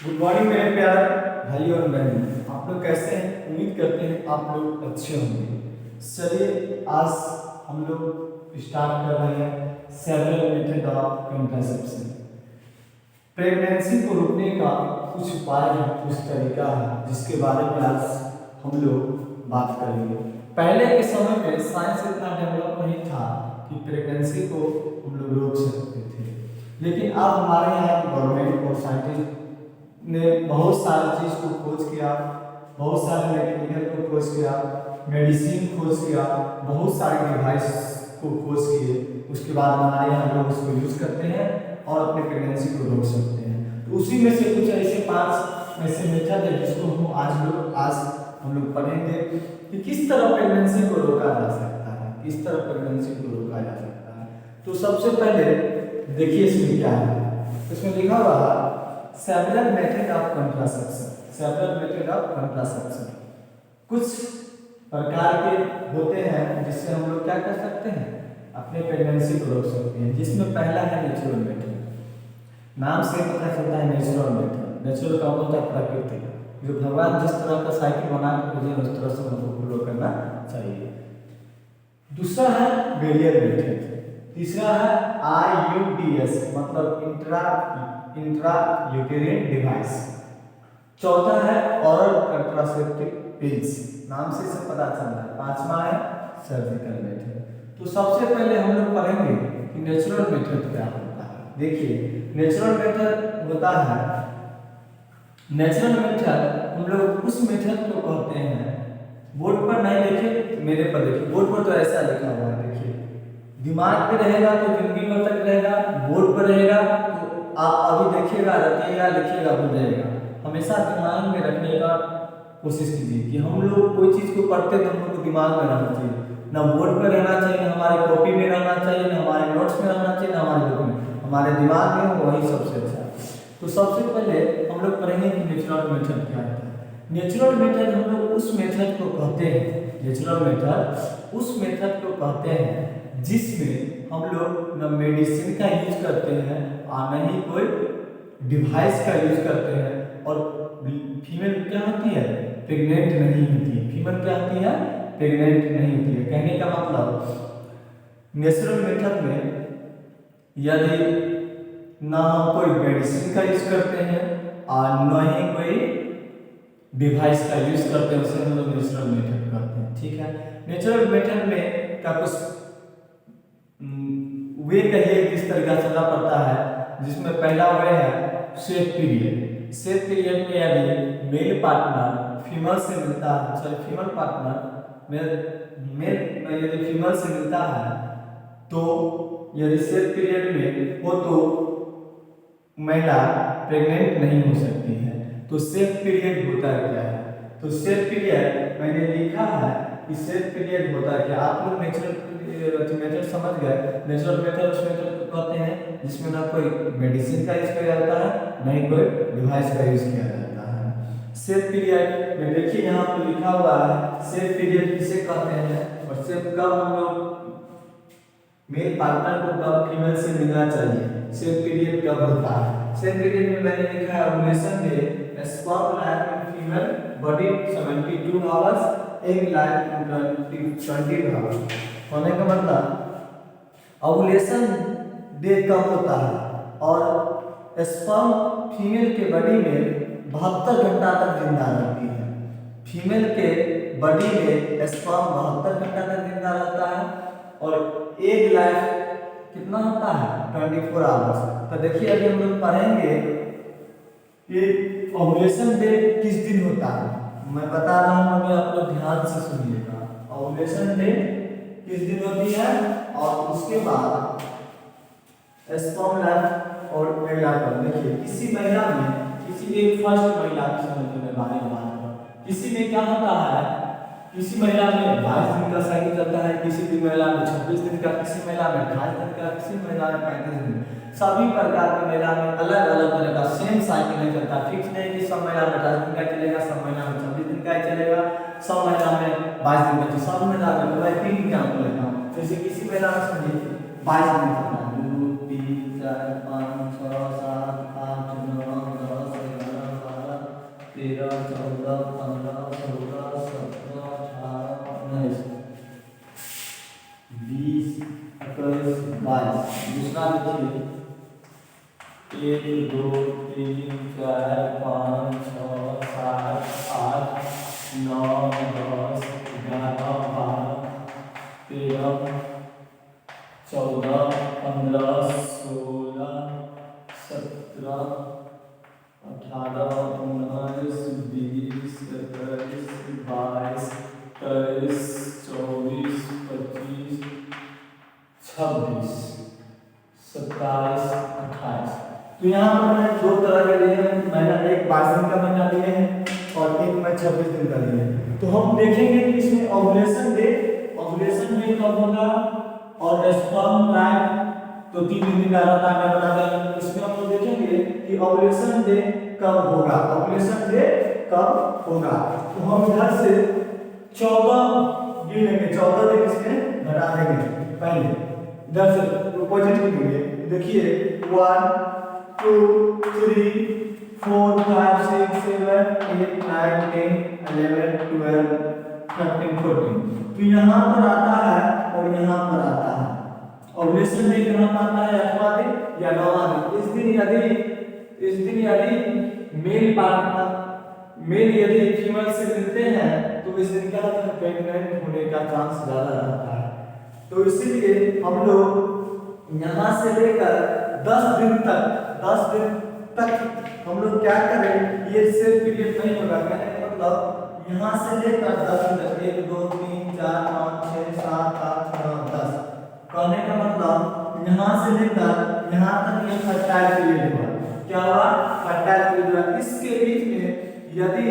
Good morning मेरे प्यारे भाई और बहन, आप लोग कैसे हैं? उम्मीद करते हैं आप लोग अच्छे होंगे। चलिए आज हम लोग स्टार्ट कर रहे हैं several method of contraception. Pregnancy को रोकने का कुछ उपाय है, कुछ तरीका है जिसके बारे में आज हम लोग बात करेंगे। पहले के समय में साइंस इतना डेवलप नहीं था कि प्रेगनेंसी को हम लोग रोक सकते थे, लेकिन अब हमारे यहाँ गवर्नमेंट और साइंटिस्ट ने बहुत सारी चीज़ को खोज किया, बहुत सारे मैकेनिकल को खोज किया, मेडिसिन खोज किया, बहुत सारे डिवाइस को खोज किए। उसके बाद हमारे यहाँ लोग उसको यूज़ करते हैं और अपने प्रेगनेंसी को रोक सकते हैं। तो उसी में से कुछ ऐसे 5 ऐसे मेथड है जिसको आज हम लोग पढ़ेंगे कि किस तरह प्रेगनेंसी को रोका जा सकता है, किस तरह प्रेगनेंसी को रोका जा सकता है। तो सबसे पहले देखिए इसमें क्या है। इसमें लिखा हुआ है several method of contraception. Several method of contraception कुछ प्रकार के होते हैं जिससे हम लोग क्या कर सकते हैं, अपने प्रेगनेंसी को रोक सकते हैं। जिसमें पहला है नेचुरल मेथड। नाम से पता चलता है नेचुरल मेथड। नेचुरल का होता है प्राकृतिक, जो भगवान जिस तरह का साइकिल बना के मुझे उस तरह से हमको फॉलो करना चाहिए। दूसरा है बैरियर मेथड। तीसरा है IUDS मतलब इंट्रा यूटेरिन डिवाइस। चौथा है ओरल कंट्रासेप्टिव पिल्स, नाम से सब पता चल रहा है। पांचवा है सर्जिकल मेथड। तो सबसे पहले हम लोग पढ़ेंगे कि नेचुरल मेथड क्या होता है। देखिए नेचुरल मेथड होता है, नेचुरल मेथड हम लोग उस मेथड को कहते हैं, बोर्ड पर नहीं लिखे, मेरे पर देखिए, बोर्ड पर तो ऐसा लिखा हुआ है। देखिए दिमाग पे रहेगा तो जिंदगी भर तक रहेगा, बोर्ड पर रहेगा तो आप अभी देखिएगा, रखिएगा, लिखिएगा, भूल जाएगा। हमेशा दिमाग में रखने का कोशिश कीजिए कि हम लोग कोई चीज़ को पढ़ते तो हम लोग को दिमाग में रहना चाहिए, ना बोर्ड पर रहना चाहिए, ना हमारी कॉपी में रहना चाहिए, ना हमारे नोट्स में रहना चाहिए, ना हमारे बुक में, हमारे दिमाग में हो, वही सबसे अच्छा है। तो सबसे पहले हम लोग पढ़ेंगे कि नेचुरल मेथड क्या है। नेचुरल मेथड हम लोग उस मेथड को कहते हैं, नेचुरल मेथड उस मेथड को कहते हैं जिसमें हम लोग न मेडिसिन का यूज करते हैं और न ही कोई डिवाइस का यूज करते हैं। और फीमेल क्या होती है, प्रेग्नेंट नहीं होती है। फीमेल क्या होती है, प्रेग्नेंट नहीं होती है। कहने का मतलब नेचुरल मेथड में यदि ना हम कोई मेडिसिन का यूज करते हैं और न ही कोई डिवाइस का यूज करते हैं, उसे हम लोग नेचुरल मेथड कहते हैं। ठीक है, नेचुरल मेथड में का कुछ वे कहिए किस तरीका से चलना पड़ता है, जिसमें पहला वे है सेफ पीरियड। सेफ पीरियड में यदि मेल पार्टनर फीमेल से मिलता है, सॉरी फीमेल पार्टनर मेल यदि फीमेल से मिलता है तो यदि सेफ पीरियड में हो तो महिला प्रेग्नेंट नहीं हो सकती है। तो सेफ पीरियड होता क्या है, तो सेफ पीरियड मैंने लिखा है कि सेफ पीरियड होता है क्या। आप लोग नेचुरल मेथड समझ गए। नेचुरल मेथड उस मेथड को कहते हैं जिसमें ना कोई मेडिसिन का यूज किया जाता है, ना ही कोई डिवाइस का यूज किया जाता है। सेफ पीरियड में देखिए यहाँ पर लिखा हुआ है सेफ पीरियड किसे कहते हैं, और सेफ कब हम लोग मेल पार्टनर को कब फीमेल से मिलना चाहिए, सेफ पीरियड कब होता है। सेफ पीरियड में मैंने लिखा है ovulation day, sperm life in female body 72 hours, egg life in 20 hours. होने का मतलब ओव्यूलेशन डे कब होता है और स्पर्म फीमेल के बॉडी में 72 घंटा तक जिंदा रहती है। फीमेल के बॉडी में स्पर्म 72 घंटा तक जिंदा रहता है और एग लाइफ कितना होता है 24 आवर्स। तो देखिए अभी हम लोग पढ़ेंगे कि ओव्यूलेशन डे किस दिन होता है। मैं बता रहा हूँ, अभी आप लोग ध्यान से सुनिएगा। ओव्यूलेशन डे किस दिन होती है और उसके बाद स्पर्म लाइफ और एग लाइफ। देखिए किसी महिला में, किसी एक फर्स्ट महिला की समझने में बारे में बात करो, किसी में क्या होता है, किसी महिला में 22 दिन का साइकिल चलता है, किसी महिला में 26 दिन का, किसी महिला में 28 दिन का, किसी महिला में 35 दिन। सभी प्रकार की महिला में अलग अलग तरह का सेम साइकिल नहीं चलता। फिक्स नहीं कि सब महिला में 28 दिन का चलेगा, सब महिला में 26 दिन का ही चलेगा, सब महिला में 22 दिन का, सब महिला में। मैं 3 एग्जाम्पल लेता हूँ। जैसे किसी महिला में समझिए 22 दिन चलता है, 2 3 4 5 6 7 8 9 10 11 1 2 3 4 5 6 7 8 9 10 11 12 13 14 15 16 17 18 19 20 21 22 23 24 25 26 27 28। तो यहाँ पर मैंने दो तरह के लिए हैं, मैंने एक 22 दिन का महीना लिए हैं और एक मैं 26 दिन का लिए हैं। तो हम देखेंगे कि इसमें ओव्यूलेशन डे कब होगा और स्पर्म टाइम तो 3 दिन का रहता है, मैं बता दें। इसमें हम लोग देखेंगे कि ओव्यूलेशन डे कब होगा, ओव्यूलेशन डे कब होगा। तो हम इधर से 14 गिन लेंगे, 14 दिन इसमें घटा देंगे। पहले इधर से पॉजिटिव गिनेंगे, देखिए 1 2 3 4 5 6 7 8 9 10 11 12 13 14। तो यहाँ पर आता है और यहाँ पर आता है। ओव्यूलेशन डे कहाँ पर आता है, 8वां दिन या 9वां दिन। इस दिन यदि मेल यदि फीमेल से मिलते हैं तो इस दिन क्या होता है, प्रेग्नेंट होने का चांस ज्यादा रहता है। तो इसीलिए हम लोग यहाँ से लेकर 10 दिन तक हम लोग क्या करें, ये सेल पीरियड नहीं होगा। कहने का मतलब यहाँ से लेकर 10 दिन तक 1 2 3 4 5 6 7 8 9 10, कहने का मतलब यहाँ से लेकर यहाँ तक ये फर्टाइल पीरियड हुआ। क्या हुआ, फर्टाइल पीरियड हुआ। इसके बीच में यदि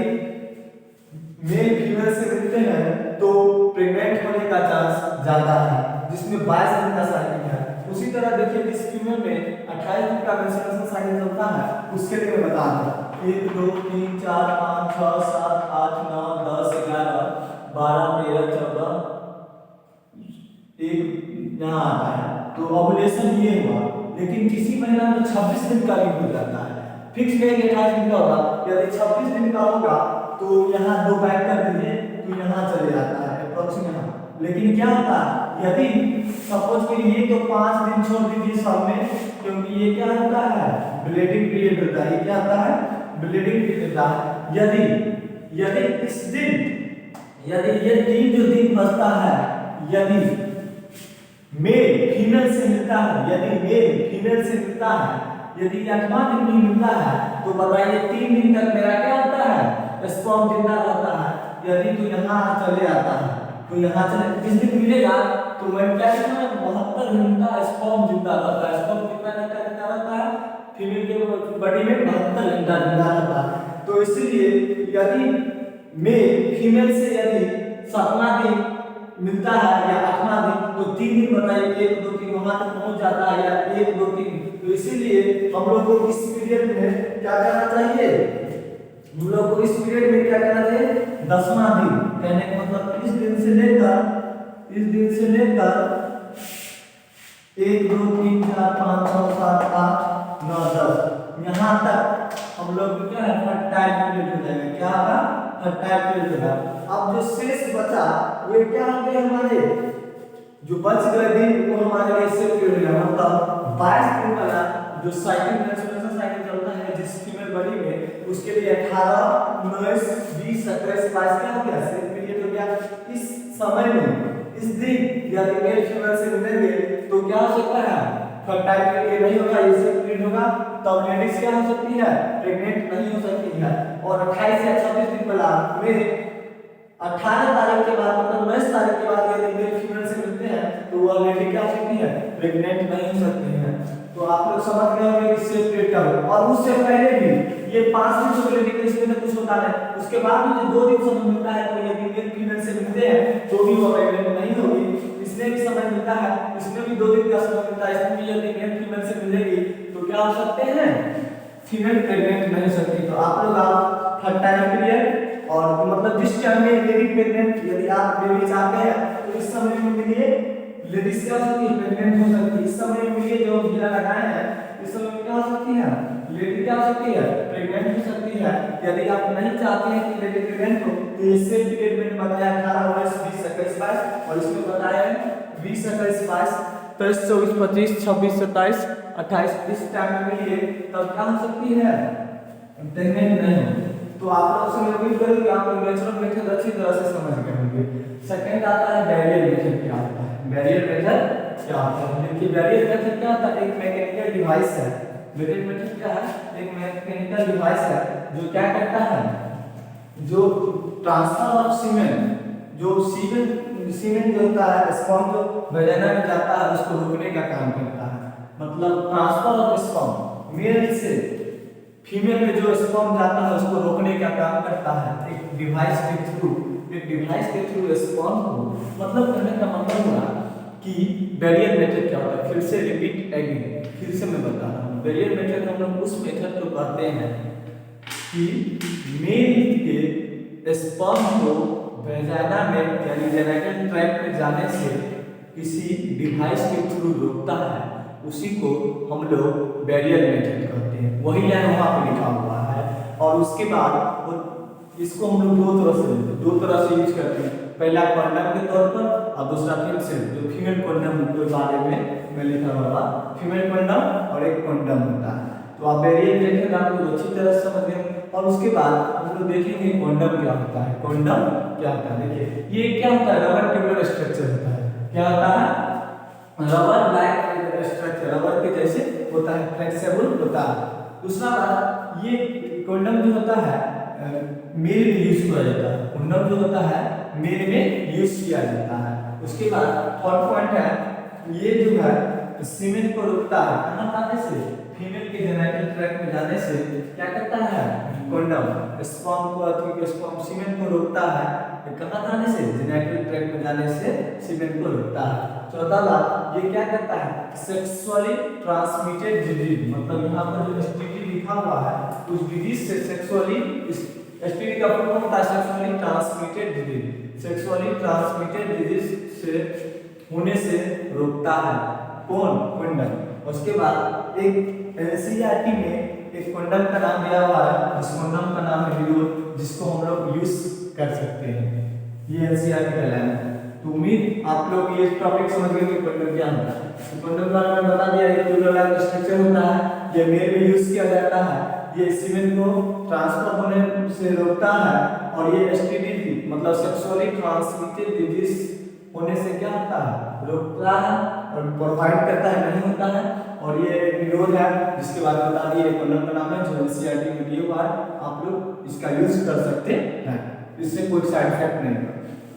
मेल फीमेल से मिलते हैं तो प्रेग्नेंट होने का चांस ज्यादा है, जिसमें 22 दिन का साइकिल है। उसी तरह देखिए जिस फीमेल में 28 दिन का मेंस्ट्रुएशन साइकिल चलता है उसके लिए मैं बता दूं 1 2 3 4 5 6 7 8 9 10 11 12 13 14 एक यहाँ आता है। तो ओव्यूलेशन ये हुआ, लेकिन किसी महिला में 26 दिन का भी हो जाता है। फिक्स नहीं 28 दिन का होगा, यदि 26 दिन का होगा तो यहाँ 2 बैक कर दीजिए तो यहाँ चले जाता है अप्रोक्सीमेट। लेकिन क्या होता है, यदि सपोज के लिए तो 5 दिन छोड़ दीजिए सब में, क्योंकि ये क्या होता है, ब्लीडिंग पीरियड होता है। ये क्या होता है, ब्लीडिंग पीरियड होता है। यदि इस दिन यदि ये 3 जो दिन बचता है, यदि मेल फीमेल से मिलता है, यदि 8वां दिन नहीं मिलता है तो बताइए 3 दिन तक मेरा क्या होता है, स्पर्म जिंदा रहता है। यदि तो यहाँ चले आता है तो यहाँ चले, जिस दिन मिलेगा तो मैं क्या कहता हूँ 72 घंटा स्पर्म जिंदा रहता है। स्पर्म कितना घंटा जिंदा रहता है, फीमेल के बॉडी में 72 घंटा जिंदा रहता है। तो इसीलिए यदि मेल फीमेल से यदि 7वां दिन मिलता है या 8वां दिन तो 3 दिन बताइए, 1 2 3 वहां तक पहुंच जाता है या 1 2 3। तो इसीलिए हम लोग को इस पीरियड में क्या करना चाहिए, हम लोग को इस पीरियड में क्या करना चाहिए, 10वां दिन। कहने का मतलब इस दिन से लेकर 1 2 3 4 5 6 7 8 9 10 यहाँ तक हम लोग क्या है, फर्टाइल पीरियड हो जाएगा। क्या होगा, फर्टाइल पीरियड होगा। अब जो शेष बचा वे क्या होंगे, हमारे जो बच गए दिन वो हमारे लिए सेल पीरियड होगा। मतलब 22 दिन वाला जो साइकिल मेंस्ट्रुएशन साइकिल चलता है जिस फीमेल बॉडी में, उसके लिए 18 19 20 21 22 क्या हो गया, सेल पीरियड हो गया। इस समय में इस दिन यदि मेल फीमेल से मिलेंगे तो क्या हो सकता है, फर्टाइल पीरियड नहीं होगा, ये सेल पीरियड होगा। तब लेडीज क्या हो सकती है, प्रेग्नेंट नहीं हो सकती है। और 28 या 26 दिन वाला में 18 तारीख के बाद मतलब 19 तारीख के बाद यदि मेल फीमेल से मिलते हैं तो वह लेडी क्या हो सकती है, प्रेग्नेंट नहीं हो सकती है। तो आप लोग समझ गए होंगे कि सेल पीरियड क्या होगा। और उससे पहले भी ये 5 दिन से लेडी के इसमें कुछ होता है, उसके बाद भी जो 2 दिन समय मिलता है तो यदि मेल फीमेल से मिलते हैं तो भी वो प्रेग्नेंट नहीं होगी। इसमें भी समय मिलता है, इसमें भी 2 दिन का समय मिलता है, इसमें भी यदि मेल फीमेल से मिलेगी तो क्या हो सकते हैं, फीमेल प्रेग्नेंट नहीं हो सकती। तो आप लोग आप फर्टाइल पीरियड और मतलब जिस टाइम में लेडी प्रेग्नेंट, यदि आप बेबी चाहते हैं तो इस समय में मिलिए लेडीज क्या हो सकती है, प्रेग्नेंट हो सकती है। इस समय में मिलिए जो हीरा लगाए हैं इस समय में क्या हो सकती है, लेडी क्या हो सकती है, प्रेग्नेंट हो सकती है। यदि आप नहीं चाहते हैं कि लेडी प्रेग्नेंट हो तो इससे पीरियड में बताया 18 19 20 21 22 और इसमें बताया 20 21 22 23 24 25 26 27 28 इस टाइम में मिलिए तब क्या हो सकती है, प्रेग्नेंट नहीं होगी। तो आप लोग से मैं उम्मीद करूँ कि आप लोग नेचुरल मेथड अच्छी तरह से समझ गए होंगे। सेकंड आता है बैरियर मेथड। क्या होता है बैरियर मेथड? क्या होता है देखिए, बैरियर मेथड क्या होता है, एक मैकेनिकल डिवाइस है। बैरियर मेथड क्या है, एक मैकेनिकल डिवाइस है जो क्या करता है, जो ट्रांसफर ऑफ सीमेंट, जो सीमेंट जो होता है स्पर्म जो वजाइना में जाता है उसको रोकने का काम करता है। मतलब ट्रांसफर ऑफ स्पर्म मेल से फीमेल में जो स्पर्म जाता है उसको रोकने का काम करता है एक डिवाइस के थ्रू। एक डिवाइस के थ्रू स्पर्म को, मतलब कहने का मतलब हुआ कि बैरियर मेथड क्या होता है। फिर से रिपीट अगेन, फिर से मैं बता रहा हूँ। बैरियर मेथड हम लोग उस मेथड को कहते हैं कि मेल के स्पर्म को वेजाइना में यानी जेनिटल ट्रैक्ट में जाने से किसी डिवाइस के थ्रू रोकता है, उसी को हम लोग बैरियर मेथड कहते हैं। वही लाइन वहाँ पे लिखा हुआ है। और उसके बाद इसको हम लोग दो तरह से यूज करते हैं। पहला कंडम के तौर पर और दूसरा फिर से जो फीमेल कंडम के बारे में लिखा हुआ, फीमेल कंडम और एक कंडम होता है। तो आप बैरियर मेथड आप लोग अच्छी तरह से समझ गए। और उसके बाद हम लोग देखेंगे कंडम क्या होता है। कंडम क्या होता है, देखिए ये क्या होता है, रबर ट्यूबुलर स्ट्रक्चर होता है। क्या होता है, रबर लाइक स्ट्रक्चर, रबर के जैसे होता है, फ्लेक्सिबल होता है। दूसरा बात, ये कंडम जो होता है मेल में यूज किया जाता है। कंडम जो होता है मेल में यूज किया जाता है। उसके बाद थर्ड पॉइंट है, ये जो है सीमेन को रोकता है कहाँ जाने से, फीमेल के जेनिटल ट्रैक्ट में जाने से। क्या करता है कंडम, स्पर्म को स्पर्म सीमेन को रोकता है कहाँ जाने से, जेनिटल ट्रैक्ट में जाने से सीमेन को रोकता है। चौथा बात, ये क्या करता है, सेक्सुअली ट्रांसमिटेड डिजीज, मतलब यहाँ पर जो एसटीडी लिखा हुआ है उस डिजीज से सेक्सुअली, एसटीडी का फुल फॉर्म होता है sexually transmitted disease, sexually transmitted disease से होने से रोकता है। कौन, कंडम। उसके बाद एक एनसीईआरटी में एक कंडम का नाम दिया हुआ है, उस कंडम का नाम है विडोल, जिसको हम लोग यूज कर सकते हैं। ये एनसीईआरटी का लाइन है। तो उम्मीद आप लोग ये टॉपिक समझ गए कि कंडम क्या होता है। तो कंडम का मैंने बता दिया, एक ट्यूबुलर स्ट्रक्चर होता है, ये मेल में यूज किया जाता है, ये सीमेन को ट्रांसफर होने से रोकता है। और ये एसटीडी मतलब सेक्सुअली ट्रांसमिटेड डिजीज होने से क्या होता है, रोकता है और प्रोवाइड करता है, नहीं होता है। और ये विडोल है, जिसके बारे में बता दिए, कंडम का नाम है जो एनसीईआरटी में दिया हुआ है, आप लोग इसका यूज कर सकते हैं, इससे कोई साइड इफेक्ट नहीं होगा।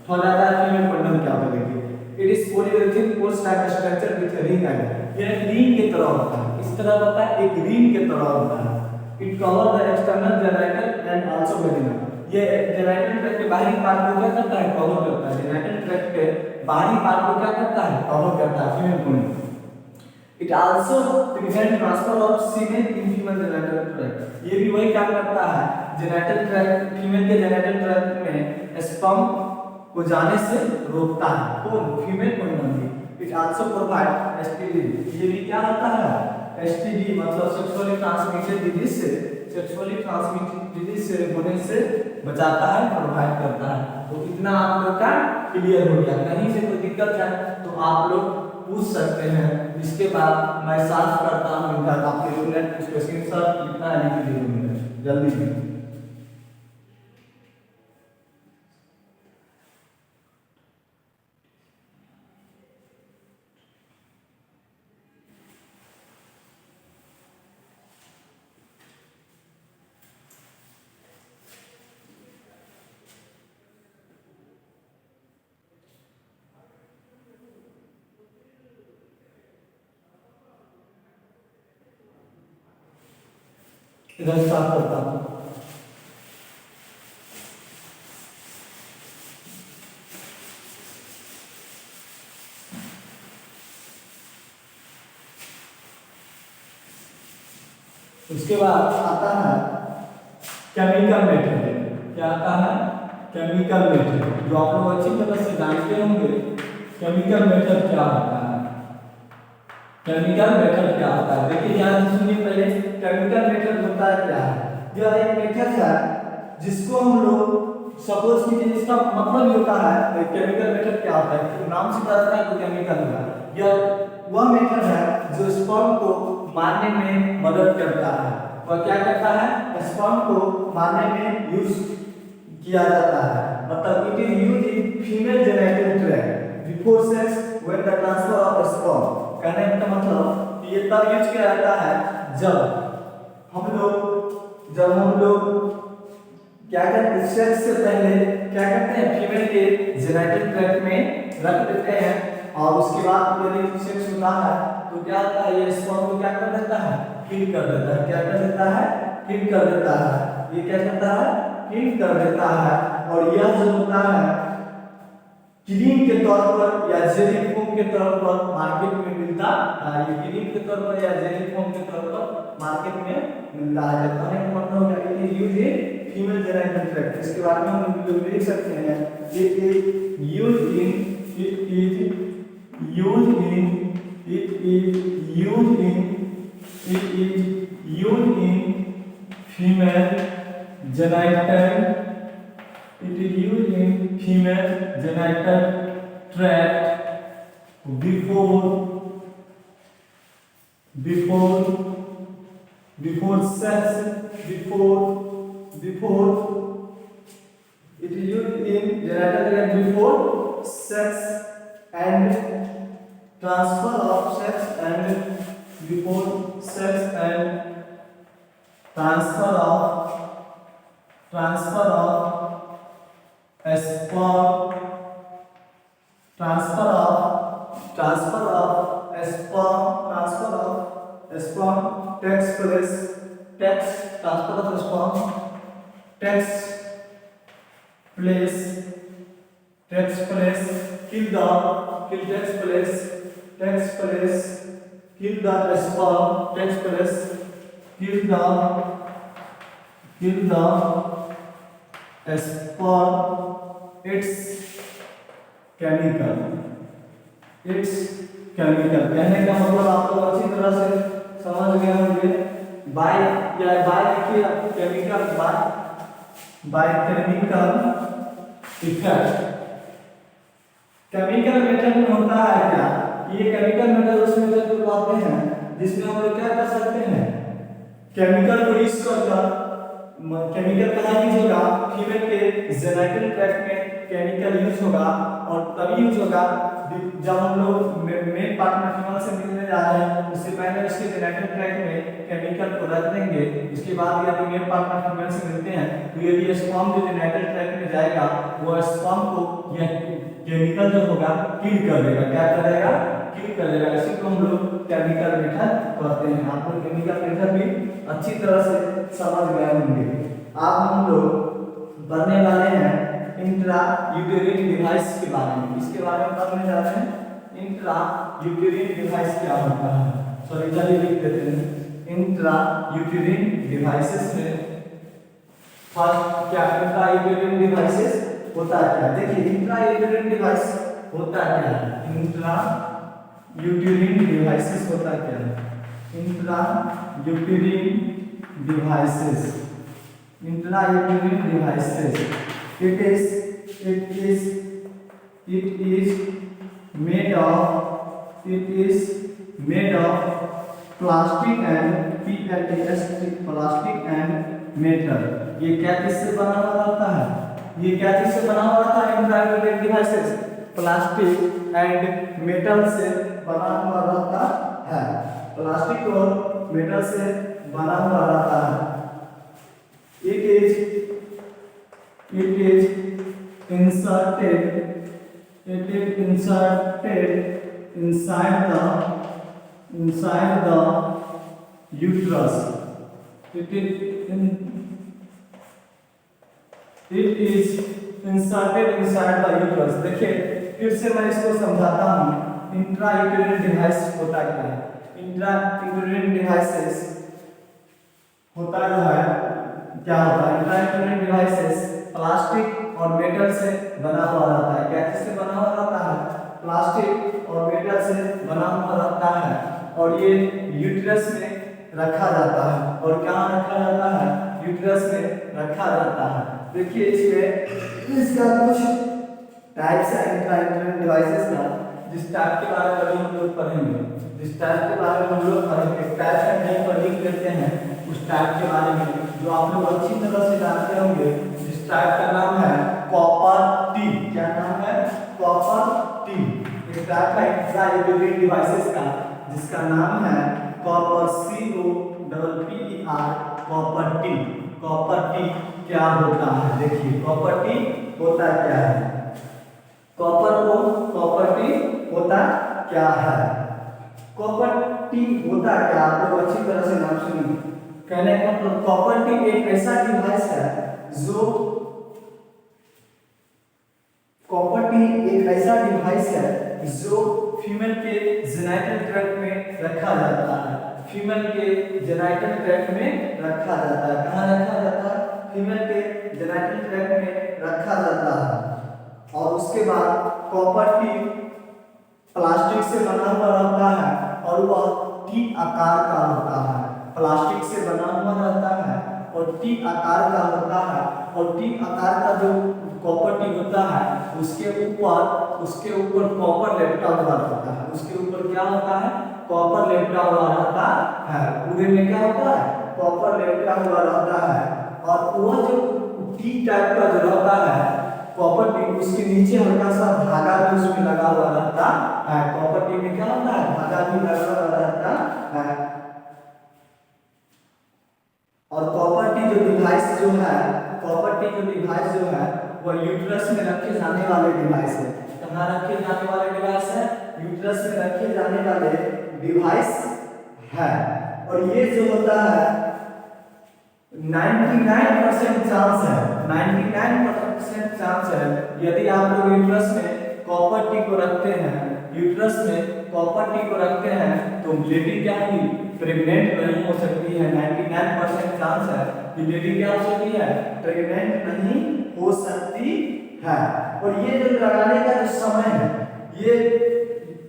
थोड़ा ज्यादा फीमेल कंडम क्या होता है, देखिए it is polyurethane course like structure with ring and, ये रिंग की तरह होता है। किस तरह होता है, एक रिंग की तरह होता है। It cover the external genital and also vagina, ये जेनिटल ट्रैक्ट के बाहरी पार्ट को क्या करता है, कवर करता है। जेनिटल ट्रैक्ट के बाहरी पार्ट को क्या करता है, कवर करता है female condom. It also prevent transfer of semen in female genital tract, ये भी वही काम करता है, जेनिटल ट्रैक्ट, फीमेल के जेनिटल ट्रैक्ट में स्पर्म को जाने से रोकता है। कौन, फीमेल कंडम भी। इट आल्सो प्रोवाइड एसटीडी, ये भी क्या होता है, एसटीडी मतलब सेक्सुअली ट्रांसमिटेड डिजीज से, सेक्सुअली ट्रांसमिटेड डिजीज से होने से बचाता है, प्रोवाइड करता है। तो इतना आप लोग का क्लियर हो गया। कहीं से कोई दिक्कत है तो आप लोग पूछ सकते हैं। इसके बाद मैं साफ करता हूँ, इनका आपके स्टूडेंट इसको स्क्रीनशॉट लिखना है, लिख लीजिए जल्दी से। इधर साफ करता हूँ। उसके बाद आता है केमिकल मेथड। क्या आता है, केमिकल मेथड, जो आप लोग अच्छी तरह से जानते होंगे। केमिकल मेथड क्या होता है, केमिकल मेथड क्या होता है, देखिए ध्यान से सुनिए पहले। केमिकल मेथड होता है क्या है, यह एक मेथड है जिसको हम लोग सपोज कीजिए, जिसका मतलब होता है केमिकल मेथड क्या होता है, नाम से पता चलता है केमिकल होगा। यह वह मेथड है जो स्पर्म को मारने में मदद करता है। वह क्या करता है? स्पर्म को मारने में यूज किया जाता है। मतलब it is use in female genital tract before sex when the transfer of sperm. कहने का मतलब ये तब यूज किया जाता है जब हम लोग क्या करते हैं, सेक्स से पहले क्या करते हैं, फीमेल के जेनिटल ट्रैक्ट में रख देते हैं और उसके बाद यदि सेक्स होता है तो क्या होता है, ये स्पर्म को क्या कर देता है, किल कर देता है। क्या कर देता है? किल कर देता है। ये क्या करता है? किल कर देता है। और यह जो होता है क्रीम के तौर पर या जेली फॉर्म के तौर पर मार्केट में मिलता है। ये क्रीम के तौर पर या जेली फॉर्म के तौर पर मार्केट में मिलता है। कहने का मतलब है कि it is used in female genital tract. इसके बारे में हम लोग लिख सकते हैं it is used in female genital tract before sex before it is used in genital tract before sex and transfer of sex and before sex and transfer of sperm takes place kill the sperm takes place kill the sperm its chemical। कहने का मतलब आप लोग अच्छी तरह से समझ गए होंगे। बाय देखिए chemical by chemical effect. Chemical method में होता है क्या, ये केमिकल मेथड उस मेथड को कहते हैं जिसमें हम लोग क्या कर सकते हैं, केमिकल को यूज कर केमिकल कहाँ यूज होगा, फीमेल के जेनिटल ट्रैक्ट में केमिकल यूज होगा। और तभी यूज होगा जब हम लोग मेल पार्टनर फीमेल से मिलने जा रहे हैं, उससे पहले उसके जेनिटल ट्रैक्ट में केमिकल को रख देंगे। इसके बाद यदि मेल पार्टनर फीमेल से मिलते हैं तो यदि स्पर्म जो जेनिटल ट्रैक्ट में जाएगा वो स्पर्म को यह केमिकल जो होगा किल कर देगा। क्या करेगा? किल कर देगा। इसी को हम लोग केमिकल मेथड कहते हैं। आप लोग केमिकल मेथड भी अच्छी तरह से समझ गए होंगे। अब हम लोग पढ़ने वाले हैं इंट्रा यूटेरिन डिवाइस के बारे में। इसके बारे में पढ़ने जा रहे हैं इंट्रा यूटेरिन डिवाइस क्या होता है। सॉरी चलिए लिख देते हैं इंट्रा यूटेरिन डिवाइसेस में फर्स्ट क्या इंट्रा यूटेरिन डिवाइसेस होता है क्या। देखिए इंट्रा यूटेरिन डिवाइस होता क्या है, इंट्रा यूटेरिन डिवाइसेस होता क्या है, intra यूटेरिन devices it is made of plastic and metal। ये क्या चीज से बना हुआ रहता है, ये क्या चीज से बना हुआ रहता है, intra devices plastic and metal से बना हुआ रहता है। प्लास्टिक और मेटल से बना हुआ रहता है। It is inserted inside the uterus। It is inserted inside the uterus। देखिए फिर से मैं इसको समझाता हूँ। इंट्रा यूटेरिन डिवाइस होता क्या है, इंट्रा यूटेरिन डिवाइसेस होता जो है क्या होता है, इंट्रा यूटेरिन डिवाइसेस प्लास्टिक और मेटल से बना हुआ रहता है। क्या चीज से बना हुआ रहता है, प्लास्टिक और मेटल से बना हुआ रहता है। और ये यूट्रस में रखा जाता है। और कहाँ रखा जाता है, यूट्रस में रखा जाता है। देखिए इसमें इसका कुछ टाइप्स है इंट्रा यूटेरिन डिवाइसेस का। जिस टाइप के बारे में अभी हम लोग पढ़ेंगे, जिस टाइप के बारे में हम लोग पढ़ेंगे, टाइप का टाइप पर लिख देते हैं उस टाइप के बारे में जो आप लोग अच्छी तरह से जानते होंगे। जिस टाइप का नाम है कॉपर टी। क्या नाम है? Copper T. एक टाइप का एक्स्ट्रा एजुकेटेड डिवाइसेस का जिसका नाम है copper COPPER, copper T. Copper T क्या होता है? देखिए कॉपर टी होता क्या है। कॉपर टी होता क्या है? कॉपर टी होता क्या, आप लोग अच्छी तरह से नाम सुनिए। कहने का मतलब कॉपर टी एक ऐसा डिवाइस है जो कॉपर टी एक ऐसा डिवाइस है जो फीमेल के जेनिटल ट्रैक्ट में रखा जाता है। फीमेल के जेनिटल ट्रैक्ट में रखा जाता है। कहाँ रखा जाता है? फीमेल के जेनिटल ट्रैक्ट में रखा जाता है। और उसके बाद कॉपर टी प्लास्टिक से बना हुआ रहता है और वह टी आकार का होता है। प्लास्टिक से बना हुआ रहता है और टी आकार का होता है। और टी आकार का जो कॉपर टी होता है उसके ऊपर कॉपर लेपटा हुआ रहता है। उसके ऊपर क्या होता है? कॉपर लेपटा हुआ रहता है। पूरे में क्या होता है? कॉपर लेपटा हुआ रहता है। और वह जो टी टाइप का जो रहता है कॉपर टी, उसके नीचे हल्का सा धागा भी उसमें लगा हुआ रहता है। कॉपर टी में क्या होता है? धागा भी लगा हुआ रहता है। और कॉपर टी जो डिवाइस जो है, कॉपर टी जो डिवाइस जो है वह यूट्रस में रखे जाने वाले डिवाइस है। कहाँ रखे जाने वाले डिवाइस है? यूट्रस में रखे जाने वाले डिवाइस है। और ये जो होता है 99% चांस है, 99% चांस है यदि आप लोग यूट्रस में कॉपर टी को रखते हैं, यूट्रस में कॉपर टी को रखते हैं तो लेडी क्या होगी? प्रेग्नेंट नहीं हो सकती है। 99% चांस है कि लेडी क्या हो सकती है? प्रेग्नेंट नहीं हो सकती है। और ये जो लगाने का जो समय है, ये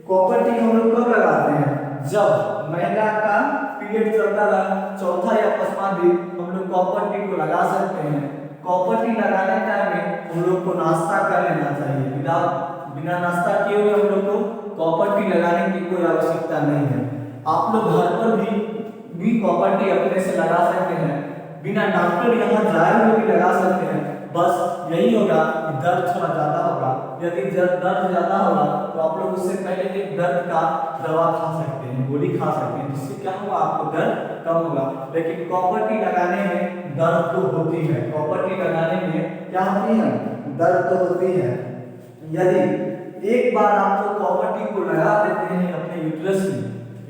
कॉपर टी हम लोग कब लगाते हैं? जब महिला का पीरियड चलता रहा, चौथा या पांचवा दिन हम लोग कॉपर टी को लगा सकते हैं। कॉपर टी लगाने टाइम में हम लोग को नाश्ता कर लेना चाहिए। बिना नाश्ता किए हुए हम लोग को कॉपर टी लगाने की कोई आवश्यकता नहीं है। आप लोग घर पर भी कॉपर टी अपने से लगा सकते हैं, बिना डॉक्टर यहाँ जाए हुए भी लगा सकते हैं। बस यही होगा कि दर्द थोड़ा ज्यादा होगा। यदि दर्द ज्यादा होगा तो आप लोग उससे पहले एक दर्द का दवा खा सकते हैं, गोली खा सकते हैं, जिससे क्या होगा? आपको दर्द कम होगा। लेकिन कॉपर टी लगाने में दर्द तो होती है। कॉपर टी लगाने में क्या होती है? दर्द तो होती है। यदि एक बार आप लोग कॉपर टी को लगा देते हैं अपने यूट्रस में,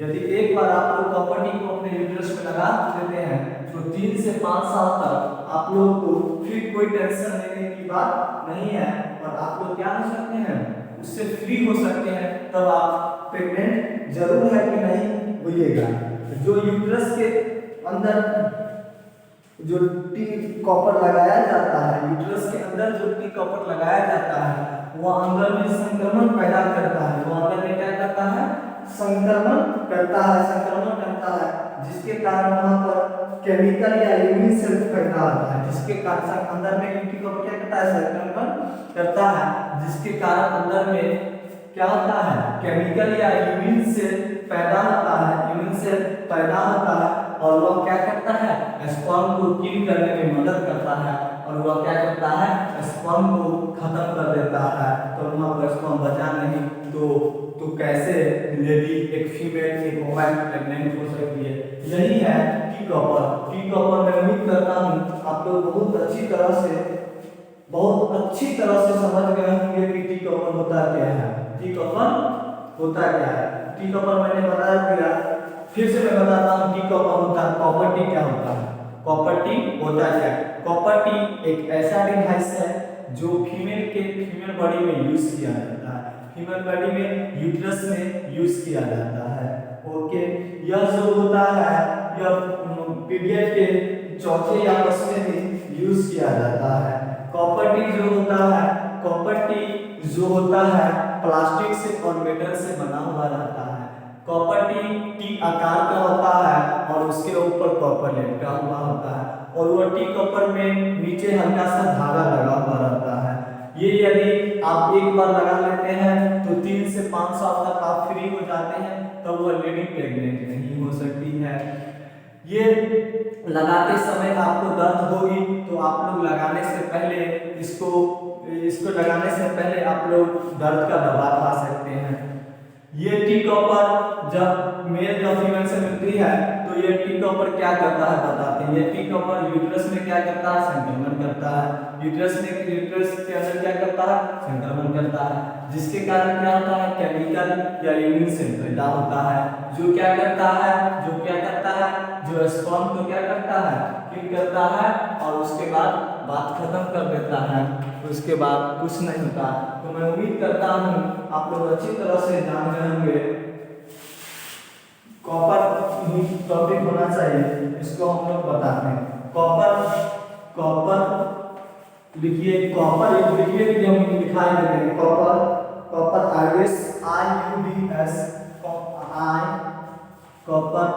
यदि एक बार आप लोग कॉपर टी को अपने यूट्रस में लगा देते हैं तो 3 से 5 साल तक आप लोग को फिर कोई टेंशन लेने की बात नहीं है। और आप लोग क्या हो सकते हैं? उससे फ्री हो सकते हैं। तब आप प्रेग्नेंट जरूर है कि नहीं होइएगा। जो यूट्रस के अंदर जो टी कॉपर लगाया जाता है, यूट्रस के अंदर जो टी कॉपर लगाया जाता है वो अंदर में संक्रमण पैदा करता है। वो अंदर में क्या करता है? संक्रमण करता है, जिसके कारण वहां पर केमिकल या इम्यून सेल्स पैदा होता है, जिसके कारण अंदर में टी कॉपर क्या करता है? संक्रमण करता है, जिसके कारण अंदर में क्या होता है? केमिकल या इम्यून सेल पैदा होता है। और वह क्या करता है? स्पर्म को किल करने में मदद करता है। और वह क्या करता है? स्पर्म को खत्म कर देता है। तो वहां पर स्पर्म बचा नहीं तो कैसे लेडी, एक फीमेल, एक वुमन प्रेग्नेंट हो सकती है? यही है टी कॉपर। टी कॉपर मैं उम्मीद करता हूँ आप लोग बहुत अच्छी तरह से समझ गए होंगे कि टी कॉपर होता क्या है। टी कॉपर होता क्या है? टी कॉपर मैंने बता दिया, फिर से मैं बताता हूँ टी कॉपर होता है। कॉपर टी क्या होता है? कॉपर टी होता क्या है? कॉपर टी एक ऐसा डिवाइस है जो फीमेल बॉडी में यूज किया जाता है। फीमेल बॉडी में यूट्रस में यूज किया जाता है। ओके, यह जो होता है यह पीरियड के चौथे या पांचवें दिन यूज किया जाता है। कॉपर टी जो होता है प्लास्टिक से और मेटल से बना हुआ रहता है। कॉपर टी आकार का होता है और उसके ऊपर कॉपर लटका हुआ होता है। और वह टी कॉपर में नीचे हल्का सा धागा लगा हुआ रहता है। ये यदि आप एक बार लगा लेते हैं तो 3 से 5 साल तक आप फ्री हो जाते हैं, तब वो लेडी प्रेग्नेंट नहीं हो सकती है। ये लगाते समय आपको दर्द होगी तो आप लोग लगाने से पहले इसको लगाने से पहले आप लोग दर्द का दवा खा सकते हैं। ये टी कॉपर जब मेल या फीमेल से मिलती है तो ये टी कॉपर क्या करता है बताते हैं। ये टी कॉपर यूट्रस में क्या करता है, संक्रमण करता है। यूट्रस के अंदर क्या करता है, संक्रमण करता है, जिसके कारण क्या होता है, केमिकल या इम्यून सेल पैदा होता है, जो क्या करता है, जो स्पर्म को क्या करता है, किल करता है और उसके बाद बात खत्म कर देता है। उसके बाद कुछ नहीं होता। तो मैं उम्मीद करता हूँ आप लोग अच्छी तरह से जान गए होंगे। कॉपर टॉपिक होना चाहिए, इसको हम लोग बताते हैं। कॉपर लिखिए, कॉपर लिखिए कि हम दिखाई दे रहे हैं। Copper IS IUDS copper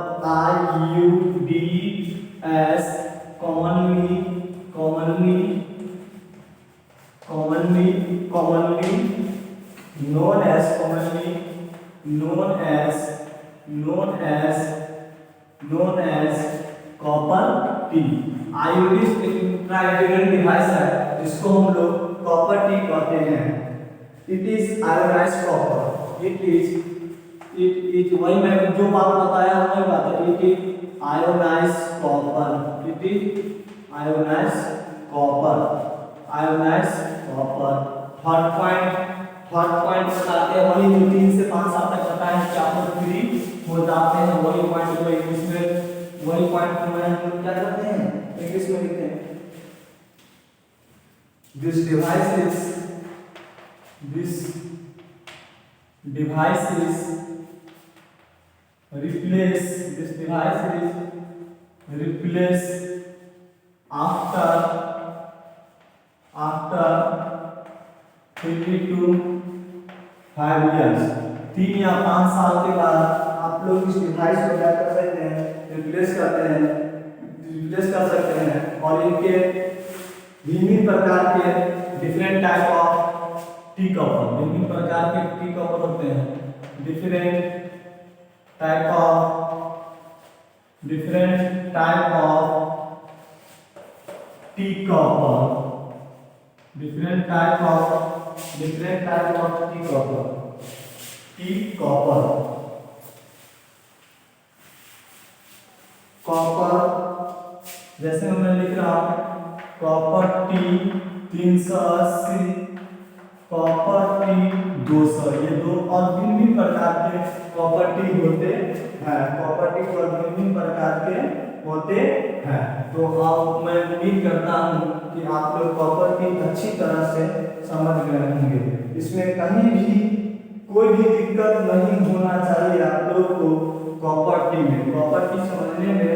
IUDS commonly known as copper T. IUDs intrauterine device है जिसको हम लोग कॉपर टी कहते हैं। It is ionised copper. It वही मैं जो बात बताया वही बात है। It is ionised copper. Third point बताते हैं, वही 3 से 5 साल तक बताए हैं कि आप लोग फ्री हो जाते हैं। वही पॉइंट को इंग्लिश में, वही पॉइंट को हम लोग क्या करते हैं, इंग्लिश में लिखते हैं। This device is replace after 3 to 5 years। 3 या 5 साल के बाद आप लोग इस डिवाइस को क्या कर सकते हैं, रिप्लेस कर सकते हैं। और इनके विभिन्न प्रकार के different type of T copper होते हैं। Different type of T copper जैसे मैं लिख रहा हूँ कॉपर टी 380, कॉपर टी 200, ये दो और विभिन्न प्रकार के कॉपर टी होते हैं। तो अब मैं उम्मीद करता हूँ कि आप लोग कॉपर टी अच्छी तरह से समझ गए होंगे। इसमें कहीं भी कोई भी दिक्कत नहीं होना चाहिए आप लोग को। कॉपर टी समझने में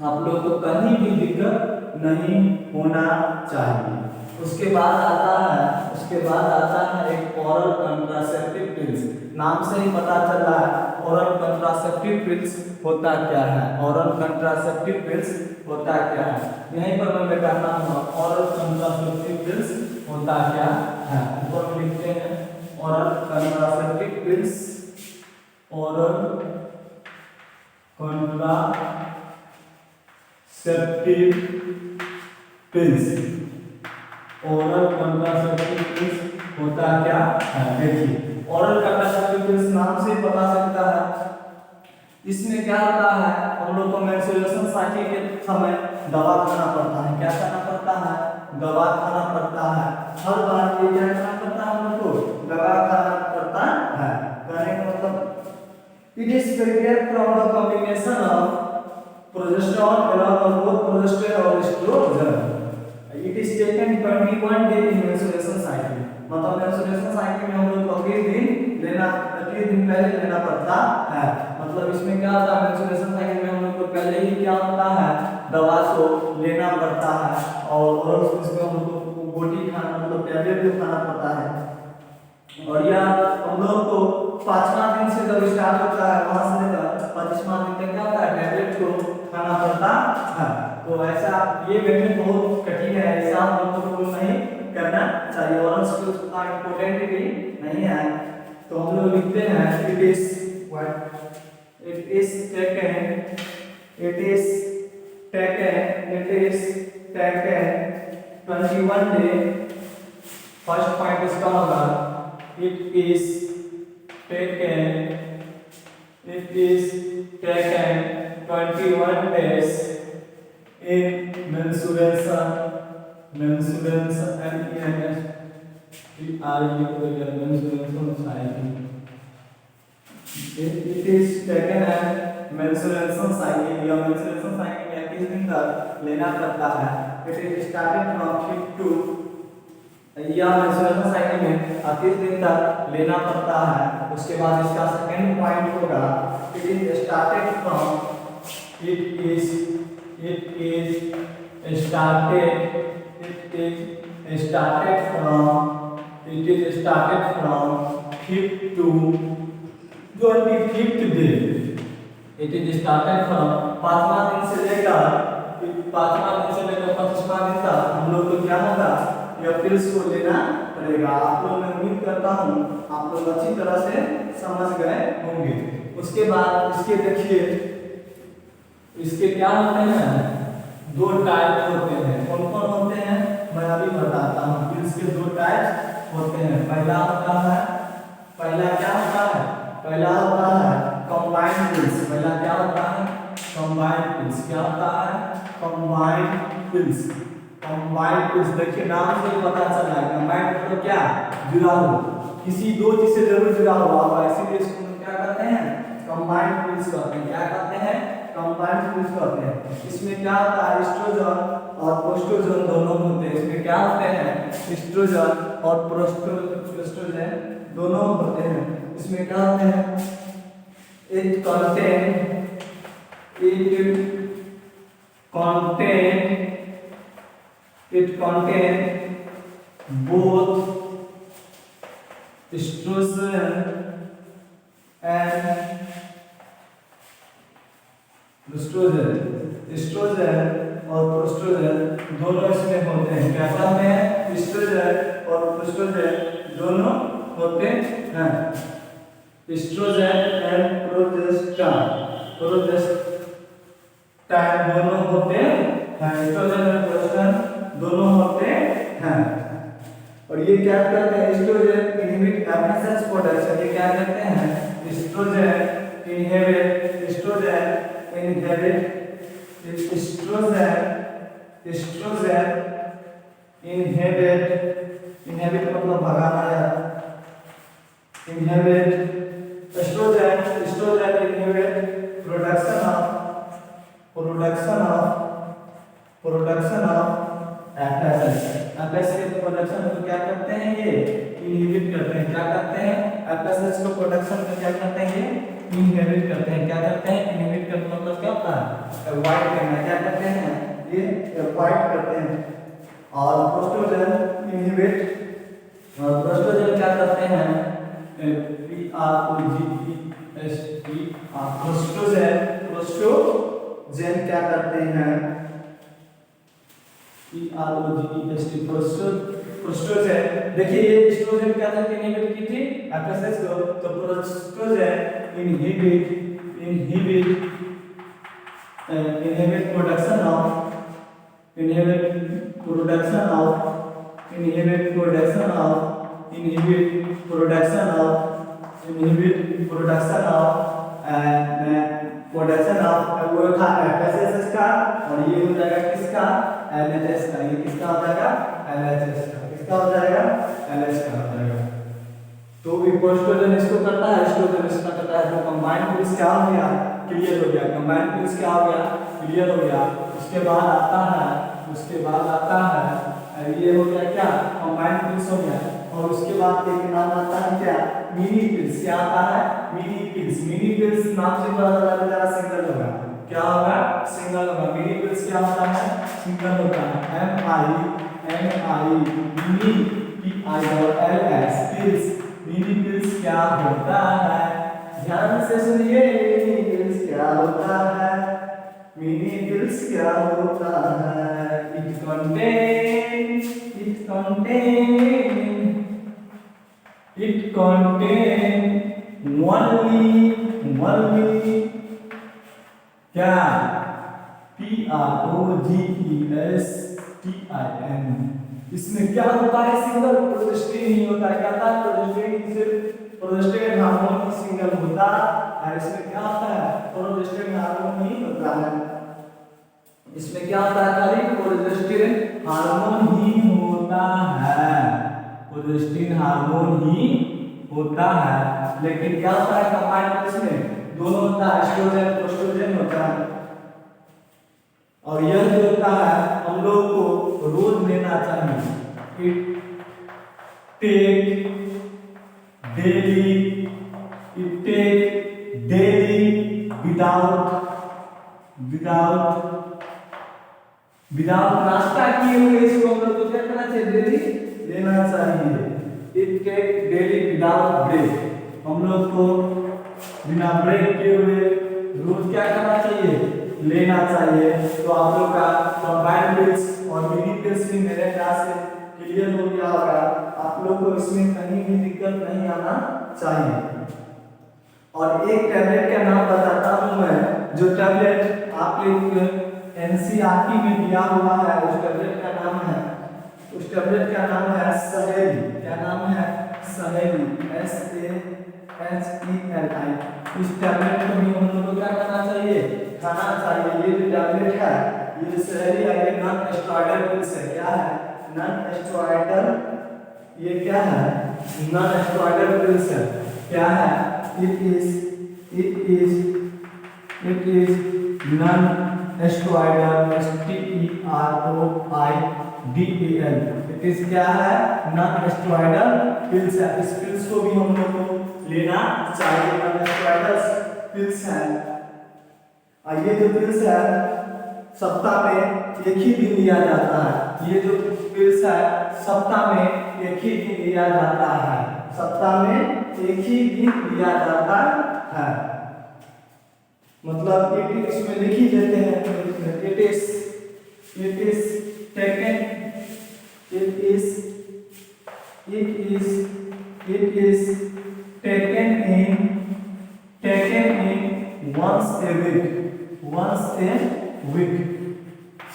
आप लोग को कहीं भी दिक्कत नहीं होना चाहिए। उसके बाद आता है एक ओरल कंट्रासेप्टिव पिल्स। नाम से ही पता चल रहा है ओरल कंट्रासेप्टिव पिल्स होता क्या है। यहीं पर मैं कहता हूँ ओरल कंट्रासेप्टिव पिल्स होता क्या है। ऊपर में लिखते हैं ओरल कंट्रासेप्टिव पिल्स। होता क्या है। देखिए ओरल कंट्रासेप्टिव पिल्स नाम से पता चलता है। इसमें क्या होता है, हम लोग को मेंस्ट्रुएशन साइकिल के समय दवा खाना पड़ता है। क्या खाना पड़ता है, दवा खाना पड़ता है। हर बार ये क्या खाना पड़ता है, हम लोग को दवा खाना पड़ता है। कहने का मतलब it is prepared from the combination of progesterone along with both progesterone और estrogen. It is taken 21 day in menstruation cycle. मतलब मेंस्ट्रुएशन साइकिल में हम लोग को अगले दिन पहले लेना पड़ता है। मतलब इसमें क्या होता है, मेंस्ट्रुएशन साइकिल में हम लोग को पहले ही क्या होता है, दवा को लेना पड़ता है। और इसमें हम लोग को गोटी खाना मतलब टैबलेट को खाना पड़ता है। और यह हम लोग को 5वां दिन से जब स्टार्ट होता है वहां से लेकर 25वां दिन तक क्या होता है, टैबलेट को खाना पड़ता है। तो ऐसा ये मेथड बहुत कठिन है, ऐसा हम लोग को नहीं करना चाहिए। ऑरल्स भी उतना इम्पोर्टेंट भी नहीं है, तो हम लोग लिखते हैं it is what it is taken it is taken 21 day. First point इसका होगा it is taken 21 days in menstruation cycle. It is taken as menstruation cycle या menstruation cycle या किस दिन तक लेना पड़ता है। It is started from 5 to या menstruation cycle में 30 दिन तक लेना पड़ता है। उसके बाद इसका सेकंड पॉइंट होगा it is started from fifth to 25th day। It is started from पांचवा दिन से लेकर 25वां दिन तक हम लोग को क्या होगा यह पिल्स को लेना पड़ेगा। आप लोग मैं उम्मीद करता हूँ आप लोग अच्छी तरह से समझ गए होंगे। उसके बाद इसके देखिए इसके क्या होते हैं दो टाइप होते हैं। कौन कौन होते हैं मैं अभी बताता हूँ। पिल्स के दो टाइप होते हैं। पहला क्या होता है कंबाइंड पिल्स। पहला क्या होता है कंबाइंड पिल्स। क्या होता है कंबाइंड पिल्स। देखिए नाम से पता चल रहा है कंबाइंड मतलब क्या जुड़ा हो, किसी दो चीज से जरूर जुड़ा हुआ होगा, इसीलिए इसको क्या कहते हैं कंबाइंड पिल्स कहते हैं। क्या कहते हैं कंबाइंड पिल्स कहते हैं। इसमें क्या होता है एस्ट्रोजन और प्रोस्टोजन दोनों होते हैं। इसमें क्या होते हैं एस्ट्रोजन और प्रोस्टोजन दोनों होते हैं। इसमें क्या होते हैं it contain both estrogen and estrogen और प्रोस्टोजन दोनों इसमें होते हैं। क्या कहते हैं एस्ट्रोजन और प्रोस्टोजन दोनों होते हैं। एस्ट्रोजन एंड प्रोजेस्टेरॉन दोनों होते हैं। एस्ट्रोजन और प्रोजेस्टेरॉन दोनों होते हैं। और ये क्या करते हैं एस्ट्रोजन इनहिबिट एफएसएच प्रोडक्शन। ये क्या करते हैं एस्ट्रोजन इनहिबिट मतलब भगाना या inhibit estrogen inhibit production of FSH production को क्या करते हैं ये इनहिबिट करते हैं। क्या करते हैं एफएसएच को प्रोडक्शन को क्या करते हैं ये इनहिबिट करते हैं। क्या करते हैं इनहिबिट करते मतलब क्या होता है अवॉइड करना। क्या करते हैं ये अवॉइड करते हैं। और प्रोस्टोजन इनहिबिट और प्रोस्टोजन क्या करते हैं प्रोस्टोजन क्या करते हैं प्रोस्टोजन। देखिए ये एस्ट्रोजन क्या था इनहिबिट की थी एफएसएच को, तो प्रोस्टोजन इनहिबिट प्रोडक्शन ऑफ वो था एफएसएच का। और ये हो जाएगा किसका एलएचएस का। ये किसका हो जाएगा एलएचएस का। किसका हो जाएगा एलएच का हो जाएगा। तो प्रोस्टोजन इसको करता है एस्ट्रोजन इसका करता है। तो कंबाइंड पिल्स क्या हो गया क्लियर हो गया। कंबाइंड पिल्स क्या हो गया क्लियर हो गया। उसके बाद आता है ये हो गया क्या कंबाइंड पिल्स हो गया। और उसके बाद एक नाम आता है क्या मिनी पिल्स। क्या आता है मिनी पिल्स नाम से पता चला सिंगल होगा। क्या होगा सिंगल होगा। मिनी पिल्स क्या होता है सिंगल होता है। MI mini PILS pills. Mini pills क्या होता है ध्यान से सुनिए। मिनी पिल्स क्या होता है इट कंटेन contain only क्या PROGESTIN। इसमें क्या होता है, सिंगल प्रोजेस्टिन नहीं होता। क्या था, प्रोजेस्टिन सिर्फ प्रोजेस्टेड हार्मोन ही सिंगल होता है। इसमें क्या होता है, प्रोजेस्टेड हार्मोन ही होता है। इसमें क्या होता है, खाली प्रोजेस्टेड हार्मोन ही होता है, प्रोजेस्टेड हार्मोन ही होता है। लेकिन क्या होता है कंबाइंड इसमें दोनों होता है, एस्ट्रोजन प्रोस्ट्रोजन होता है। और यह जो होता है हम लोग को रोज लेना चाहिए। इट टेक डेली विदाउट नाश्ता किए हुए इसको हम लोग को क्या करना चाहिए, डेली लेना चाहिए। It take daily without break, हम लोग को बिना ब्रेक किए हुए रोज क्या करना चाहिए, लेना चाहिए। तो आप लोग का कंबाइंड पिल्स और मिनी पिल्स भी मेरे ख्याल से क्लियर हो गया होगा। आप लोग को इसमें कहीं भी दिक्कत नहीं आना चाहिए। और एक टैबलेट का नाम बताता हूं मैं, जो टैबलेट आप लोग एनसीईआरटी में दिया हुआ है। उस टैबलेट का नाम है सहेली। क्या नाम है, सहेली, SAHELI। इस टैबलेट को भी हम लोग को क्या करना चाहिए, खाना चाहिए। ये जो टैबलेट है, ये सहेली है, ये नॉन स्टेरॉयडल पिल्स है। क्या है, नॉन स्टेरॉयडल, ये क्या है, नॉन स्टेरॉयडल पिल्स है। क्या है, it is non steroidal, STEROIDAL। It is क्या है, नॉन स्टेरॉयडल पिल्स है। इस पिल्स को भी हम लोग को लेना चाहिए, नॉन स्टेरॉयडल पिल्स है। और ये जो पिल्स है सप्ताह में एक ही दिन लिया जाता है। ये जो पिल्स है सप्ताह में एक ही दिन लिया जाता है, सप्ताह में एक ही दिन लिया जाता है। मतलब इसमें लिख ही देते हैं, it is taken in once a week,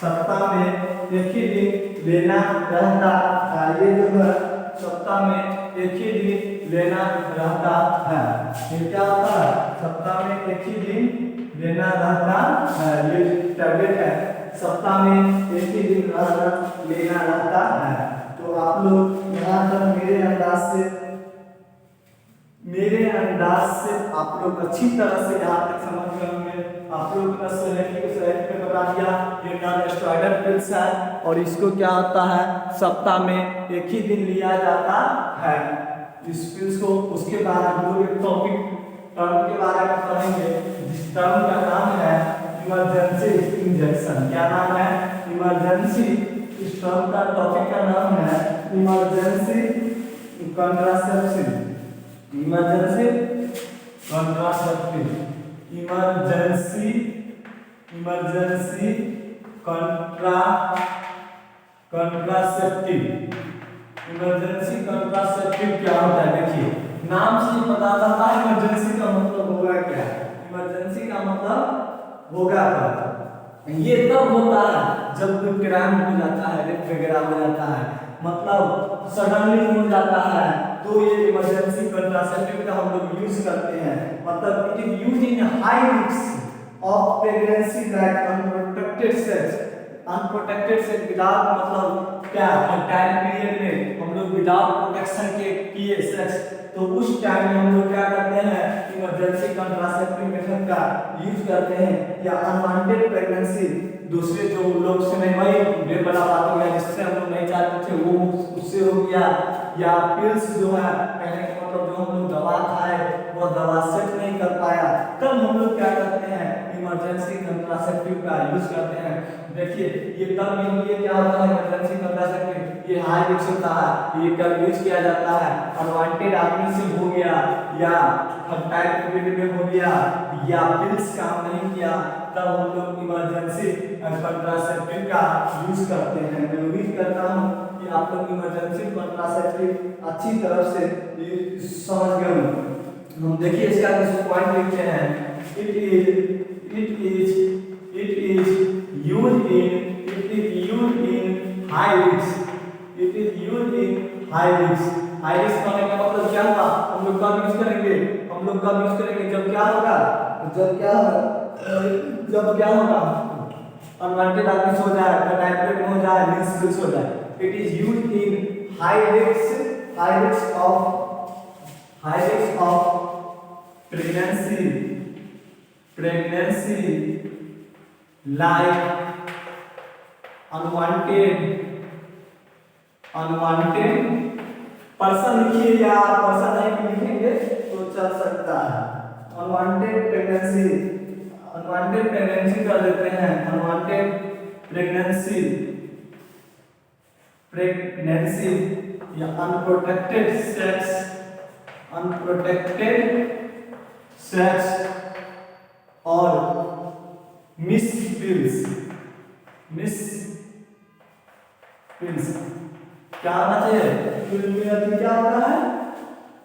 सप्ताह में एक ही दिन लेना रहता है। ये जो है सप्ताह में एक ही दिन लेना रहता है। ये क्या होता है, सप्ताह में एक ही दिन लेना रहता है। ये टैबलेट है, सप्ताह में एक ही दिन लेना रहता है। तो आप लोग यहाँ तक मेरे अंदाज से आप लोग अच्छी तरह से यहाँ तक समझ गए होंगे। आप लोग का सहेली पे बता दिया, ये नॉन स्टेरॉयडल पिल्स है और इसको क्या होता है, सप्ताह में एक ही दिन लिया जाता है इस पिल्स को। उसके बाद हम लोग एक टॉपिक टर्म के बारे में पढ़ेंगे, जिस टर्म का नाम है इमरजेंसी इंजेक्शन। क्या नाम है, इमरजेंसी। इस टर्म का टॉपिक का नाम है emergency contraception. Emergency contraceptive, emergency contraceptive. Emergency contraceptive क्या होता है, देखिए नाम से ही पता चलता है इमरजेंसी का मतलब होगा क्या। इमरजेंसी का मतलब होगा क्या, ये तब होता है जब कोई क्राइम हो जाता है, रेप वगैरह हो जाता है, मतलब सडनली हो जाता है, तो ये इमरजेंसी कंट्रासेप्टिव का हम लोग यूज करते हैं। मतलब it is use in high risk of pregnancy that unprotected sex without, मतलब क्या टाइम पीरियड में हम लोग विदाउट प्रोटेक्शन के किए सेक्स, तो उस टाइम में हम लोग क्या करते हैं, इमरजेंसी कंट्रासेप्टिव मेथड का यूज करते हैं। या अनवांटेड प्रेगनेंसी, दूसरे जो लोग से नहीं, वही ढेर बड़ा बात हो गया जिससे हम लोग नहीं चाहते थे वो उससे हो गया। या पिल्स जो है, कहने का मतलब जो हम लोग दवा खाए वो दवा सेट नहीं कर पाया, तब हम लोग क्या करते हैं, इमरजेंसी कंट्रासेप्टिव का यूज करते हैं। देखिए ये तब ये क्या होता है, इमरजेंसी कंट्रासेप्टिव ये हाई रिस्क होता है, ये कब यूज किया जाता है, अनवांटेड आदमी से हो गया या टाइम पीरियड में हो गया या पिल्स काम नहीं किया, तब हम लोग इमरजेंसी कंट्रासेप्टिव का यूज करते हैं। मैं उम्मीद करता हूँ कि आप लोग इमरजेंसी कॉन्ट्रासेप्टिव अच्छी तरह से समझ गए होंगे। हम देखिए इसका कुछ पॉइंट लिखते हैं। It is used in high risk. It is used in high risk. High risk होने का मतलब क्या हुआ? हम लोग कब यूज करेंगे? हम लोग कब यूज करेंगे? जब क्या होगा? जब क्या होगा? अनवांटेड आदमी सो जाए, टाइफाइड में हो जाए, मींस हो जाए। It is used in high risk of pregnancy like unwanted person लिखिए या पर्सन नहीं लिखेंगे तो चल सकता है। अनवांटेड प्रेगनेंसी कर देते हैं। अनवांटेड प्रेगनेंसी या अनप्रोटेक्टेड सेक्स और मिस पिल्स क्या होना चाहिए? क्या होता है?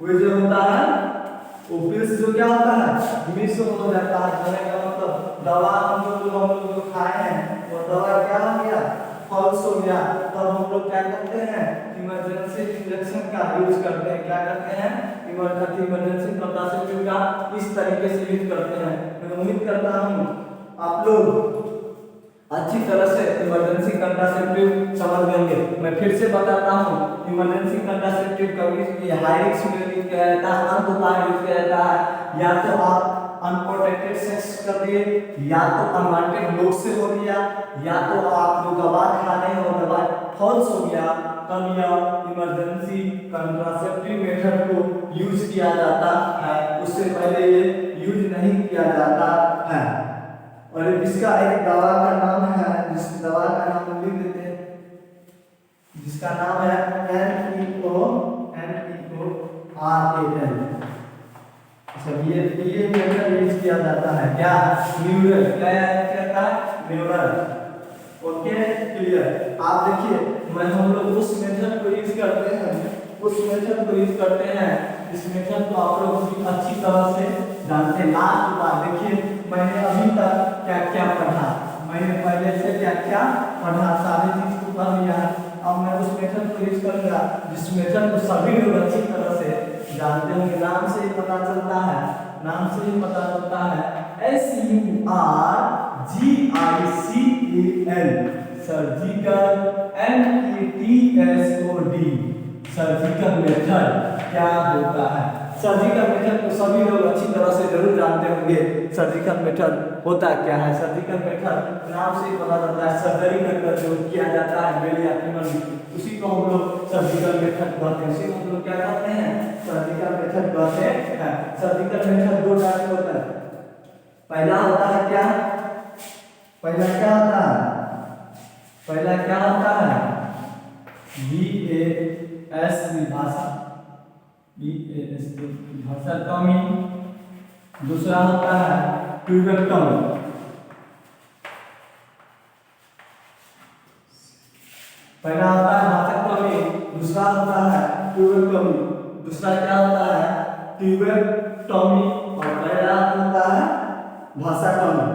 वो जो होता है वो पिल्स जो क्या होता है मिस हो जाता है। कहने का मतलब दवा हम लोग जो खाए हैं वो दवा क्या हो गया? फॉल्स हो गया। तब हम लोग क्या करते हैं? इमरजेंसी इंजेक्शन का यूज करते हैं। क्या करते हैं? इमरजेंसी कॉन्ट्रासेप्टिव का इस तरीके से यूज करते हैं। मैं उम्मीद करता हूँ आप लोग अच्छी तरह से इमरजेंसी कॉन्ट्रासेप्टिव समझ लेंगे। मैं फिर से बताता हूँ इमरजेंसी कॉन्ट्रासेप्टिव का यूज हाई रिस्क में यूज किया जाता है, अनप्रोटेक्टेड यूज किया जाता है। या तो आप अनप्रोटेक्टेड सेक्स कर दिए, या तो अनवांटेड लोग से हो गया, या तो आप जो दवा खा रहे हैं वो दवा फॉल्स हो गया, तब यह इमरजेंसी कॉन्ट्रासेप्टिव मेथड को यूज किया जाता है। उससे पहले ये यूज नहीं किया जाता है। और इसका एक दवा का नाम है, जिस दवा का नाम लिख देते हैं, जिसका नाम है NEORAL। सब ये मेथड यूज किया जाता है। क्या? न्यूरल। क्या कहता है? न्यूरल। Okay, clear. आप देखिए हम लोग उस मेथड को यूज करते हैं, इस मेथड को आप लोग अच्छी तरह से जानते हैं। लास्ट बार देखिए मैंने अभी तक क्या क्या पढ़ा, मैंने पहले से क्या क्या पढ़ा, सारी चीज को पढ़ लिया। अब मैं उस मेथड को यूज करूंगा जिस मेथड को सभी लोग अच्छी तरह से जानते होंगे। नाम से ही पता चलता है, सर्जिकल METHOD। सर्जिकल मेथड क्या होता है? सर्जिकल मेथड को सभी लोग अच्छी तरह से जरूर जानते होंगे। सर्जिकल मेथड होता क्या है? सर्जिकल मेथड नाम से ही पता चलता है, सर्जरी कर जो किया जाता है मेल या फीमेल, उसी को हम लोग सर्जिकल मेथड कहते हैं। उसी को हम लोग क्या कहते हैं? सर्जिकल मेथड कहते हैं। सर्जिकल मेथड दो टाइप होता है। पहला होता है क्या? पहला क्या होता है? भाषाटॉमी। दूसरा होता है ट्यूबेक्टॉमी। पहला होता है भाषाटॉमी, दूसरा होता है ट्यूबेक्टॉमी। दूसरा क्या होता है? ट्यूबेक्टॉमी। और पहला होता है भाषाटॉमी।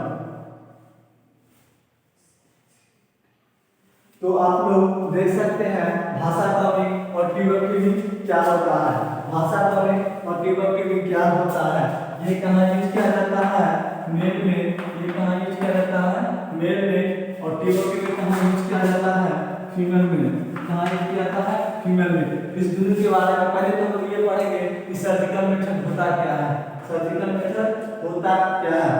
तो आप लोग देख सकते हैं भाषाटॉमी और ट्यूबेक्टॉमी क्या होता है। भाषाटॉमी और ट्यूबेक्टॉमी क्या होता है? ये कहाँ यूज किया जाता है? मेल में। ये कहाँ यूज किया जाता है? मेल में। और ट्यूबेक्टॉमी कहाँ यूज किया जाता है? फीमेल में। कहाँ यूज किया जाता है? फीमेल में। इस दोनों के बारे में पहले तो हम ये पढ़ेंगे कि सर्जिकल मेथड होता क्या है। सर्जिकल मेथड होता क्या है?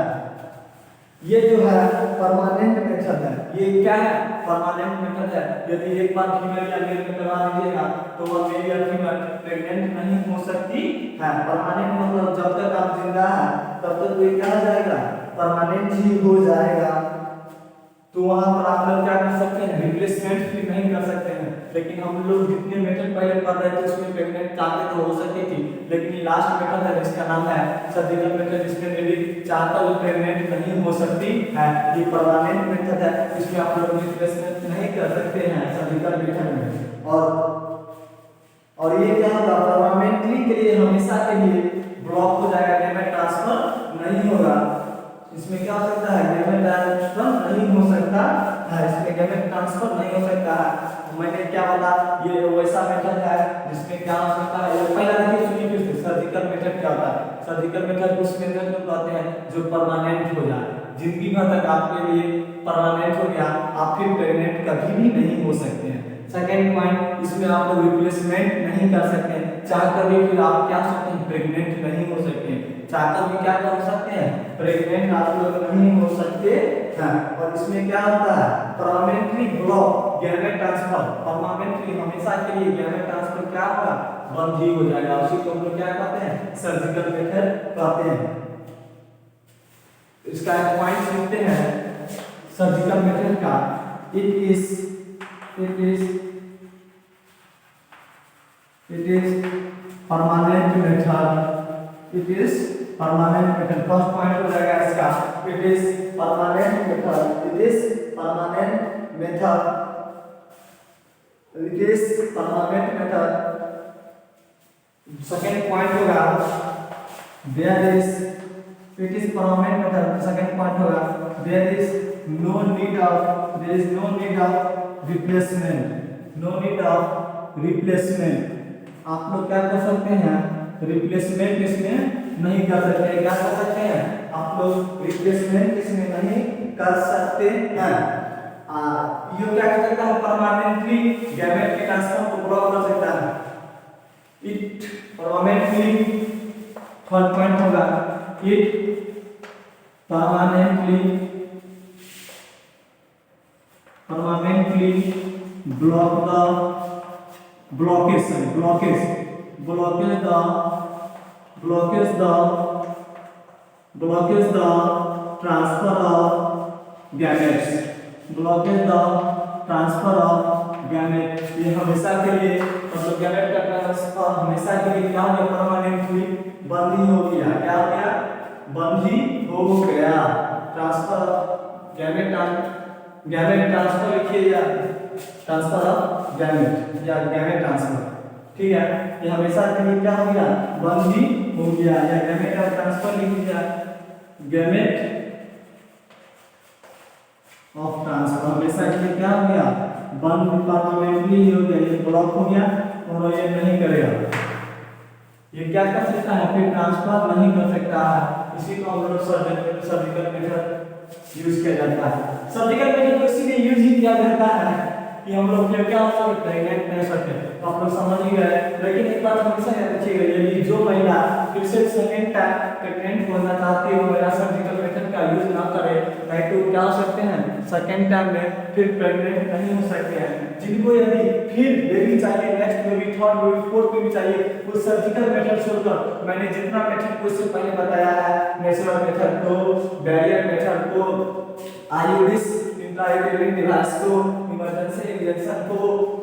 ये जो है परमानेंट मेथड है। ये क्या है? परमानेंट मेथड है। यदि एक बार फीमेल या मेल में करवा दीजिएगा तो वह मेल या फीमेल प्रेग्नेंट नहीं हो सकती है। परमानेंट मतलब जब तक आप जिंदा है तब तक ये क्या हो जाएगा? परमानेंट ही हो जाएगा। तो वहां पर आप लोग क्या कर सकते हैं? रिप्लेसमेंट भी नहीं कर सकते हैं। लेकिन हम लोग जितने मेथड पहले पढ़ रहे थे उसमें प्रेग्नेंट चाहते तो हो सकती थी, लेकिन ये लास्ट मेथड है जिसका नाम है सर्जिकल मेथड, जिसमें यदि चाहता वो प्रेग्नेंट नहीं हो सकती है। ये परमानेंट मेथड है, इसमें आप लोग रिप्लेसमेंट नहीं कर सकते हैं सर्जिकल मेथड में। और ये क्या होगा, परमानेंटली के लिए, हमेशा के लिए ब्लॉक हो जाएगा, गैमेट ट्रांसफर नहीं होगा। इसमें क्या हो सकता है, गैमेट ट्रांसफर नहीं हो सकता है, इसमें गैमेट ट्रांसफर नहीं हो सकता है। मैंने क्या बोला, ये वैसा मेथड है जिसमें क्या हो सकता है, ये पहला देखिए सुनिए फिर से, सर्जिकल मेथड क्या होता है। सर्जिकल मेथड उस मेथड को कहते हैं जो परमानेंट हो जाए, जिंदगी भर तक आपके लिए परमानेंट हो गया, आप फिर प्रेग्नेंट कभी भी नहीं हो सकते हैं। सेकेंड पॉइंट, इसमें आप लोग रिप्लेसमेंट नहीं कर सकते हैं, चाहकर भी फिर आप क्या सकते हैं, प्रेग्नेंट नहीं हो सकते हैं, चाहकर भी क्या कर सकते हैं, प्रेग्नेंट आप लोग नहीं हो सकते हैं। और इसमें क्या होता है, permanently block gamete transfer, permanently हमेशा के लिए गैमेट ट्रांसफर क्या होगा, बंद ही हो जाएगा। उसी को हम लोग क्या कहते हैं, सर्जिकल मेथड कहते हैं। इसका एक पॉइंट लिखते हैं सर्जिकल मेथड का, it is permanent method, it is permanent method. First point हो जाएगा इसका, it is permanent method, it is permanent method, it is permanent method. Second point होगा, there is, it is permanent method. Second point होगा, there is no need of replacement, no need of replacement. आप लोग क्या कर सकते हैं, replacement इसमें नहीं कर सकते। क्या कर सकते हैं आप लोग, रिप्लेसमेंट इसमें नहीं कर सकते हैं। ये क्या कर सकता है, परमानेंटली गैमेट के ट्रांसफर को ब्लॉक कर सकता है। इट परमानेंटली, थर्ड पॉइंट होगा, it permanently block the blockage the transfer of gametes, blockage the transfer of gametes। ये हमेशा के लिए, मतलब गैमेट का ट्रांसफर हमेशा के लिए क्या हो गया, परमानेंटली बंद ही हो गया। क्या हो गया, बंद ही हो गया। ट्रांसफर गैमेट ट्रांसफर लिखिए, या ट्रांसफर ऑफ गैमेट या गैमेट ट्रांसफर, ठीक है। ये हमेशा के लिए क्या हो गया, बंद ही हो गया, या गैमेट का ट्रांसफर लिख दिया, गैमेट ऑफ ट्रांसफर हमेशा के लिए क्या हो गया, बंद, परमानेंटली हो गया, ये ब्लॉक हो गया और ये नहीं करेगा। ये क्या कर सकता है, फिर ट्रांसफर नहीं कर सकता है। इसी को हम लोग सर्जिकल मेथड यूज किया जाता है। सर्जिकल मेथड को इसीलिए यूज ही किया जाता है कि हम लोग क्या हो सकते, प्रेग्नेंट नहीं सकते। तो आप लोग समझ ही गए, लेकिन एक बात हमेशा याद रखिएगा, यदि जो महिला फिर से सेकेंड टाइम प्रेग्नेंट होना चाहती है, वो महिला सर्जिकल मेथड का यूज ना करे, नहीं तो क्या हो सकते हैं, सेकेंड टाइम में फिर प्रेग्नेंट नहीं हो सकते हैं। जिनको यदि फिर बेबी चाहिए, next baby, third baby, fourth baby चाहिए, वो सर्जिकल मेथड छोड़कर मैंने जितना मेथड को इससे पहले बताया है, नेचुरल मेथड को, बैरियर मेथड को, आईयूडीएस इंट्रायूटेरिन डिवाइस को, इमरजेंसी इंजेक्शन को,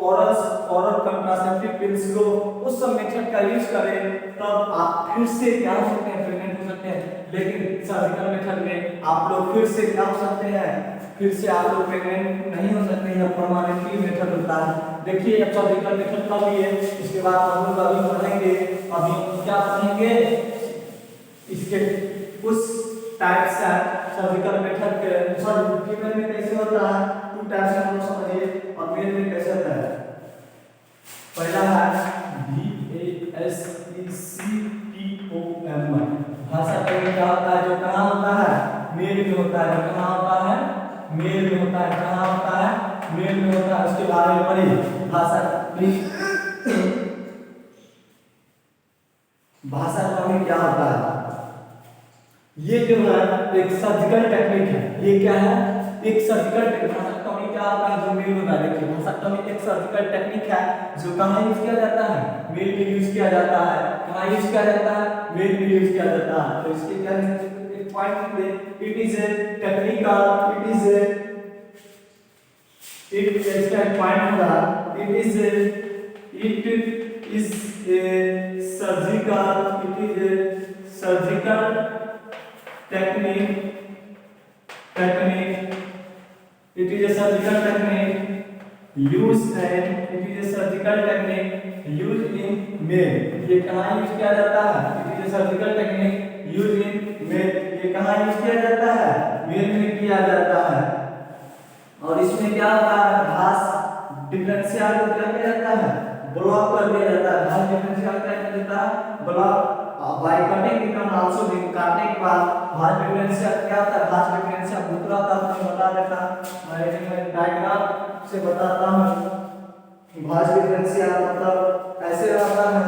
ओरल कंट्रासेप्टिव पिल्स को, उस सब मेथड का यूज करें, तब आप फिर से क्या हो सकते हैं, प्रेग्नेंट हो सकते हैं। लेकिन सर्जिकल मेथड में आप लोग फिर से क्या हो सकते हैं, फिर से आप लोग प्रेग्नेंट नहीं हो सकते हैं। परमानेंटली मेथड होता है। देखिए अब सर्जिकल मेथड का भी है, इसके बाद हम लोग अभी पढ़ेंगे, अभी क्या पढ़ेंगे, इसके उस टाइप्स है सर्जिकल मेथड के। फीमेल में कैसे होता है, टू टाइप्स हम लोग समझिए, और मेल में कैसे होता है। पहला है VASECTOM, भाषा का क्या होता है, जो कहाँ होता है, मेल में होता है। जो कहाँ होता है, मेल में होता है। कहाँ होता है, मेल में होता है। उसके बारे में पढ़िए, भाषा का क्या होता है। ये जो है एक सर्जिकल टेक्निक है। ये क्या है, एक सर्जिकल टेक्निक। भाषाक्टोमी क्या होता है, जो मेल होता है। देखिए भाषाक्टोमी एक सर्जिकल टेक्निक है जो कहाँ यूज किया जाता है, मेल में यूज किया जाता है। कहाँ यूज किया जाता है, मेल में यूज किया जाता है। तो इसके क्या एक पॉइंट पे, it is a technical, it is a इसका एक पॉइंट होगा, it is a surgical technique, it is a surgical technique use and it is a surgical technique use in male. ये कहाँ यूज किया जाता है? It is a surgical technique use in male. ये कहाँ यूज किया जाता है? मेल में किया जाता है। और इसमें क्या होता है? घास डिफरेंशियल को क्या किया जाता है? ब्लॉक कर दिया जाता है। घास डिफरेंशियल क्या किया जाता है? Block by cutting it can also be. काटने के बाद घास डिफरेंशियल क्या होता है? घास डिफरेंशियल दूसरा था आपको बता देता मैं डायग्राम से बताता हूं। घास डिफरेंशियल मतलब ऐसे रहता है,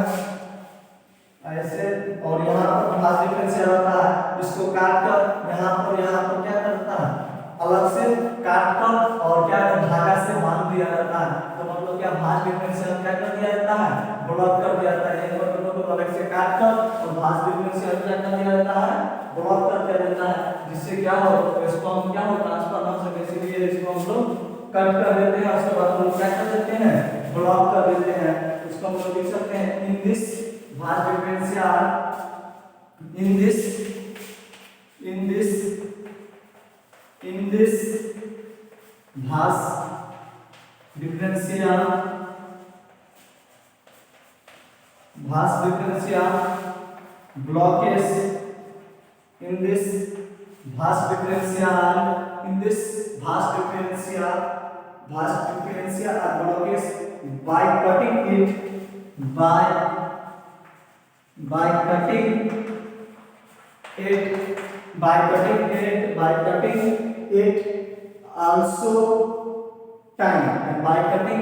ऐसे, और यहाँ पर घास डिफरेंशियल होता है। इसको काट कर यहाँ पर क्या करता है? अलग से काट कर और क्या धागा से बांध दिया जाता है। तो मतलब क्या घास डिफरेंशियल क्या कर दिया जाता है? ब्लॉक कर दिया जाता है। एक बार दोनों को अलग से काट कर और घास डिफरेंशियल क्या कर दिया जाता है? ब्लॉक कर दिया जाता है। जिससे क्या हो? स्पर्म क्या हो? ट्रांसफर ना हो सके, इसलिए इसको हम लोग कट कर देते हैं। उसके बाद हम लोग क्या कर देते हैं? ब्लॉक कर देते हैं। उसको हम लोग लिख सकते हैं इन दिस घास डिफरेंशियल, in this घास डिफरेंशियल blockage in this घास differential blockage by cutting it by cutting it also time and by cutting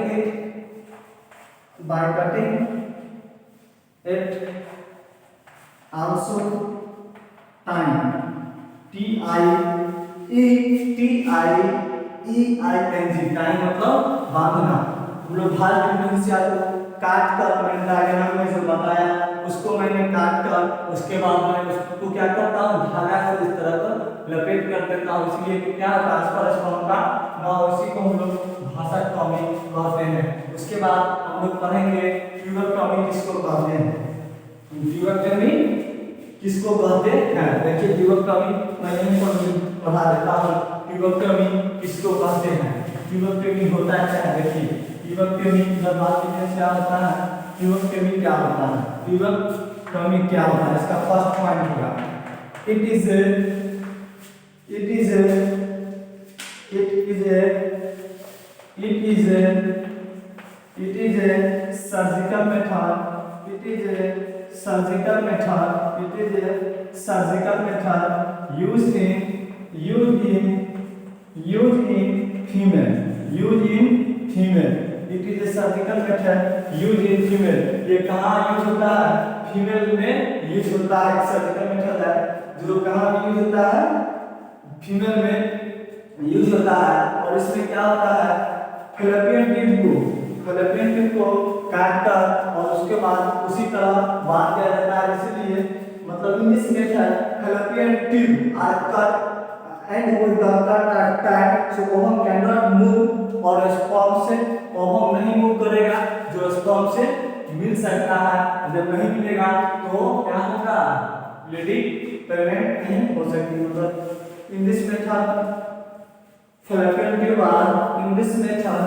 it also time TIENG time मतलब बांधना। हम लोग घास डिफरेंशियल को काट कर मैंने डायग्राम में जो बताया उसको मैंने काट कर उसके बाद मैं उसको क्या करता हूँ? धागा से इस तरह का लपेट कर देता हूँ। इसलिए क्या ट्रांसफर स्पर्म का ना, उसी को हम लोग भाषा टॉमी कहते हैं। उसके बाद हम लोग पढ़ेंगे ट्यूबरटॉमी किसको कहते हैं। ट्यूबरटॉमी किसको कहते हैं? देखिए ट्यूबरटॉमी मैं यहीं पढ़ा देता हूँ। ट्यूबरटॉमी किसको कहते हैं? ट्यूबरटॉमी होता है क्या? देखिए ट्यूबरटॉमी जब बात करते क्या होता है? ट्यूबरटॉमी क्या होता है? ट्यूबरटॉमी क्या होता है? इसका फर्स्ट पॉइंट होगा it is a surgical method. It is a surgical method used in female. It is a surgical method used in female. ये कहाँ यूज होता है? फीमेल में यूज होता है। सर्जिकल मेथड है जो कहाँ यूज होता है? फीमेल में यूज होता है। और इसमें क्या होता है? फैलोपियन ट्यूब को काट कर और उसके बाद उसी तरह बांध दिया जाता है। इसीलिए मतलब in this method fallopian tube are cut and with the cut attack so ovum cannot move और स्पर्म से ovum नहीं मूव करेगा जो स्पर्म से मिल सकता है। जब नहीं मिलेगा तो क्या होगा? लेडी प्रेग्नेंट नहीं हो सकती। मतलब in this method fallopian tube are in this method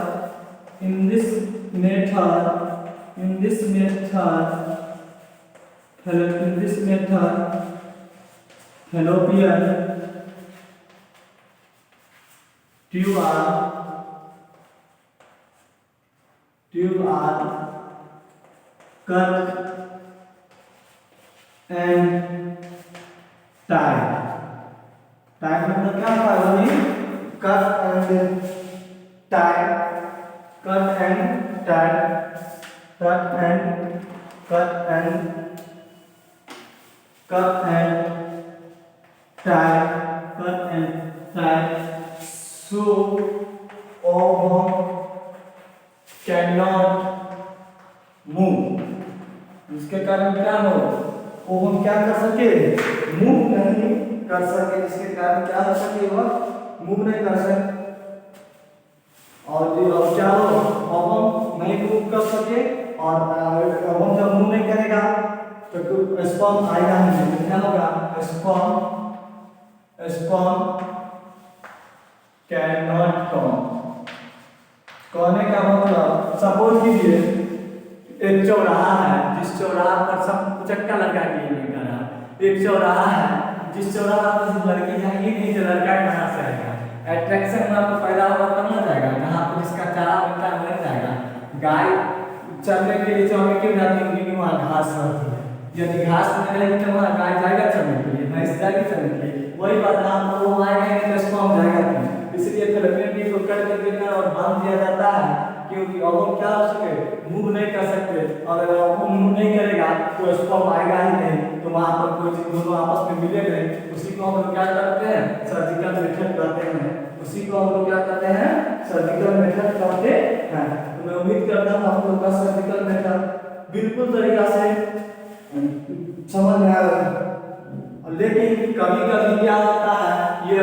fallopian tube are cut and tied. Tied मतलब क्या होता है भाई? cut and tied, cut and tied, cut and tied, cut and tied. So ovum cannot move. इसके कारण क्या हो? Ovum क्या कर सके? मूव नहीं कर सके। इसके कारण क्या हो सके? वह मूव नहीं कर सके। और क्या हो? ओवम नहीं मूव कर सके और ओवम जब मूव नहीं करेगा तो स्पर्म आएगा नहीं। क्या होगा? स्पर्म cannot come कहने का मतलब सपोज कीजिए एक चौराहा है, जिस चौराहा पर सब चक्का लड़का के लिए करा, एक चौराहा है जिस चौराहा पर लड़की जाएगी नहीं तो लड़का कहाँ से आएगा? अट्रैक्शन वहाँ पर पैदा होगा तब ना जाएगा, जहाँ पर जिसका चारा बनता है वहीं जाएगा। गाय चरने के लिए चौके क्यों जाती होगी कि वहाँ घास रहती है, यदि घास नहीं रहेगी तो वहाँ गाय जाएगा चरने के लिए, भैंस जाएगी चरने के लिए, वही बात है आप वो आएगा नहीं तो स्पर्म जाएगा नहीं। इसलिए फिलामेंट को कट कर देकर और बांध दिया जाता है, क्योंकि अब वो क्या हो सके, मूव नहीं कर सकते, और अगर वो मूव नहीं करेगा तो स्पर्म आएगा ही नहीं, तो वहाँ पर कोई चीज दोनों आपस में मिले नहीं। उसी को हम लोग क्या करते हैं, सर्जिकल मेथड कहते हैं, उसी को हम लोग क्या कहते हैं, सर्जिकल मेथड कहते हैं। तो मैं उम्मीद करता हूँ आप लोग का सर्जिकल मेथड बिल्कुल तरीका से समझ में आ रहा है। लेकिन कभी कभी क्या होता है, ये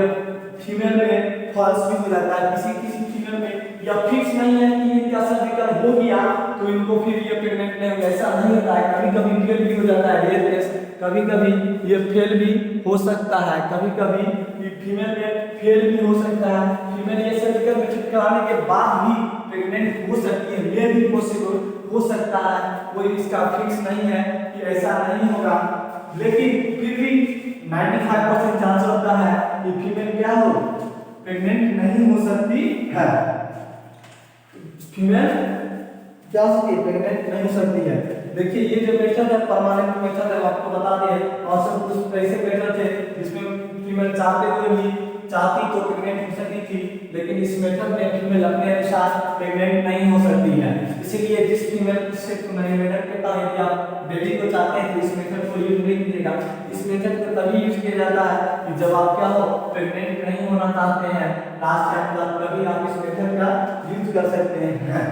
फीमेल में फॉल्स भी हो जाता है, किसी किसी फीमेल में या फिक्स नहीं है कि इनका सर्जिकल हो गया तो इनको फिर ये प्रेग्नेंट नहीं होगा, ऐसा नहीं होता है। कभी कभी फेल भी हो जाता है रेयर केस, कभी कभी ये फेल भी हो सकता है, कभी कभी फीमेल में फेल भी हो सकता है। फीमेल ये सर्जिकल मेथड कराने के बाद भी प्रेग्नेंट हो सकती है, ये भी पॉसिबल हो सकता है, कोई इसका फिक्स नहीं है कि ऐसा नहीं होगा। लेकिन फिर भी 95% चांस होता है कि फीमेल क्या हो, प्रेग्नेंट नहीं हो सकती है, फीमेल क्या हो सकती है, प्रेग्नेंट नहीं हो सकती है। देखिए ये जो मेथड है परमानेंट मेथड है, आपको बता दिए, और सब कुछ ऐसे मेथड थे जिसमें फीमेल चाहते हुए भी चाहती तो प्रेग्नेंट हो सकती थी, लेकिन इस मेथड में फीमेल अपने अनुसार प्रेग्नेंट नहीं हो सकती है। इसीलिए जिस फीमेल से नहीं मेथड कहता है कि आप बेबी को चाहते हैं तो इस मेथड को यूज नहीं कीजिएगा। इस मेथड को तभी यूज किया जाता है कि जब आप क्या हो, प्रेग्नेंट नहीं होना चाहते हैं, लास्ट टाइम तक कभी आप इस मेथड का यूज कर सकते हैं।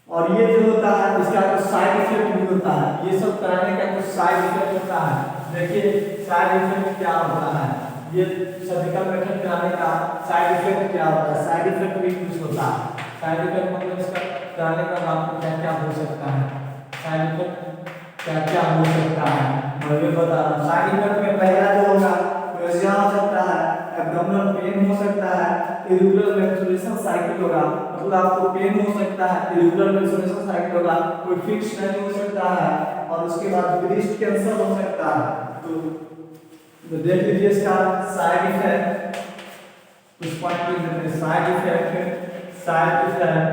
और ये जो होता है इसका कुछ साइड इफेक्ट भी होता है, ये सब कराने का कुछ साइड इफेक्ट होता है। देखिए साइड इफेक्ट क्या होता है, ये सर्जिकल मेथड कराने का साइड इफेक्ट क्या होता है, साइड इफेक्ट भी कुछ होता है। साइड इफेक्ट मतलब इसका कराने का आपको क्या क्या हो सकता है, साइड इफेक्ट क्या क्या हो सकता है मैं ये बता रहा हूँ। साइड इफेक्ट में पहला जो होगा नोज़िया हो सकता है, एब्डोमिनल पेन हो सकता है, इरेगुलर मेंस्ट्रुएशन साइकिल होगा, मतलब आपको पेन हो सकता है, इरेगुलर मेंस्ट्रुएशन साइकिल होगा, कोई फिक्स नहीं हो सकता है, और उसके बाद ब्रेस्ट कैंसर हो सकता है। तो देख लीजिए इसका साइड इफेक्ट, कुछ पॉइंट लिख देते हैं। Side effect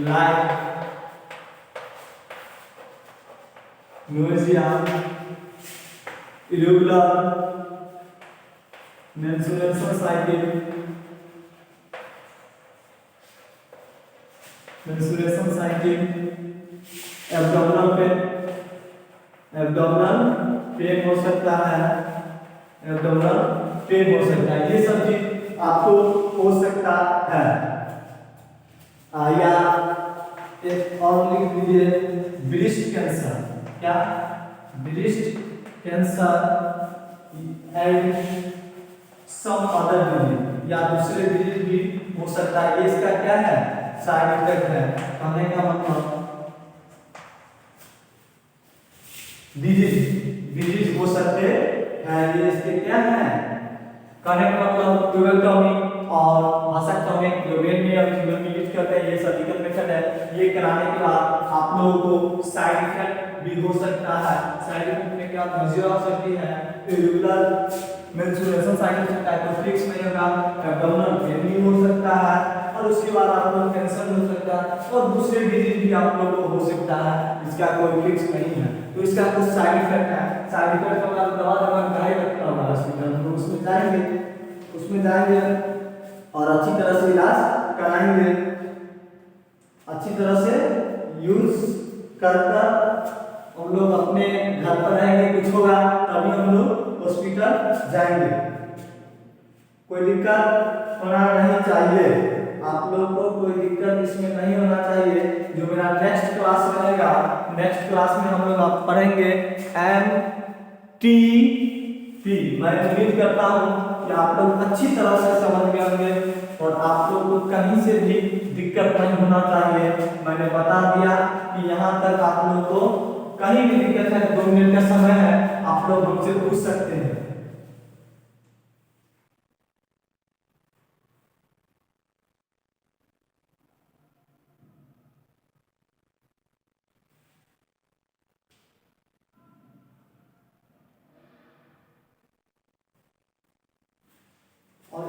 like nausea, irregular menstruation cycle, abdominal pain हो सकता है, एब्डोमिनल पेन हो सकता है, ये सब चीज आपको हो सकता है। या एक और लिख दीजिए ब्रेस्ट कैंसर, क्या breast cancer and some other disease, या दूसरे डिजीज भी हो सकता है। ये इसका क्या है, साइड इफेक्ट है। कहने का मतलब डिजीज हो सकते हैं, ये इसके क्या है, कहने का मतलब ट्यूबेक्टोमी और वासेक्टोमी जो मेल में और फीमेल में यूज करते हैं, ये सर्जिकल मेथड है। ये कराने के बाद आप लोगों को साइड इफेक्ट भी हो सकता है। साइड इफेक्ट में क्या नोज़िया हो सकती है, इरेगुलर मेंस्ट्रुएशन साइकिल सकता है, तो फिक्स नहीं होगा, एब्डोमिनल पेन भी हो सकता है, और उसके बाद आप लोग कैंसर हो सकता है, और दूसरे डिजीज भी आप लोगों को हो सकता है, इसका कोई फिक्स नहीं है। तो इसका कुछ साइड इफेक्ट है। साइड इफेक्ट होगा तो दवा गाय रखता होगा हॉस्पिटल, तो उसमें जाएंगे और अच्छी तरह से इलाज कराएंगे, अच्छी तरह से यूज कर हम लोग अपने घर पर रहेंगे, कुछ होगा तभी हम लोग हॉस्पिटल जाएंगे। कोई दिक्कत होना नहीं चाहिए, आप लोग को कोई दिक्कत इसमें नहीं होना चाहिए। जो मेरा नेक्स्ट क्लास रहेगा, नेक्स्ट क्लास में हम लोग पढ़ेंगे MTP। मैं उम्मीद करता हूँ कि आप लोग अच्छी तरह से समझ गए होंगे और आप लोग को कहीं से भी दिक्कत नहीं होना चाहिए। मैंने बता दिया कि यहाँ तक आप लोग को कहीं भी दिक्कत है, 2 मिनट का समय है, आप लोग हमसे पूछ सकते हैं।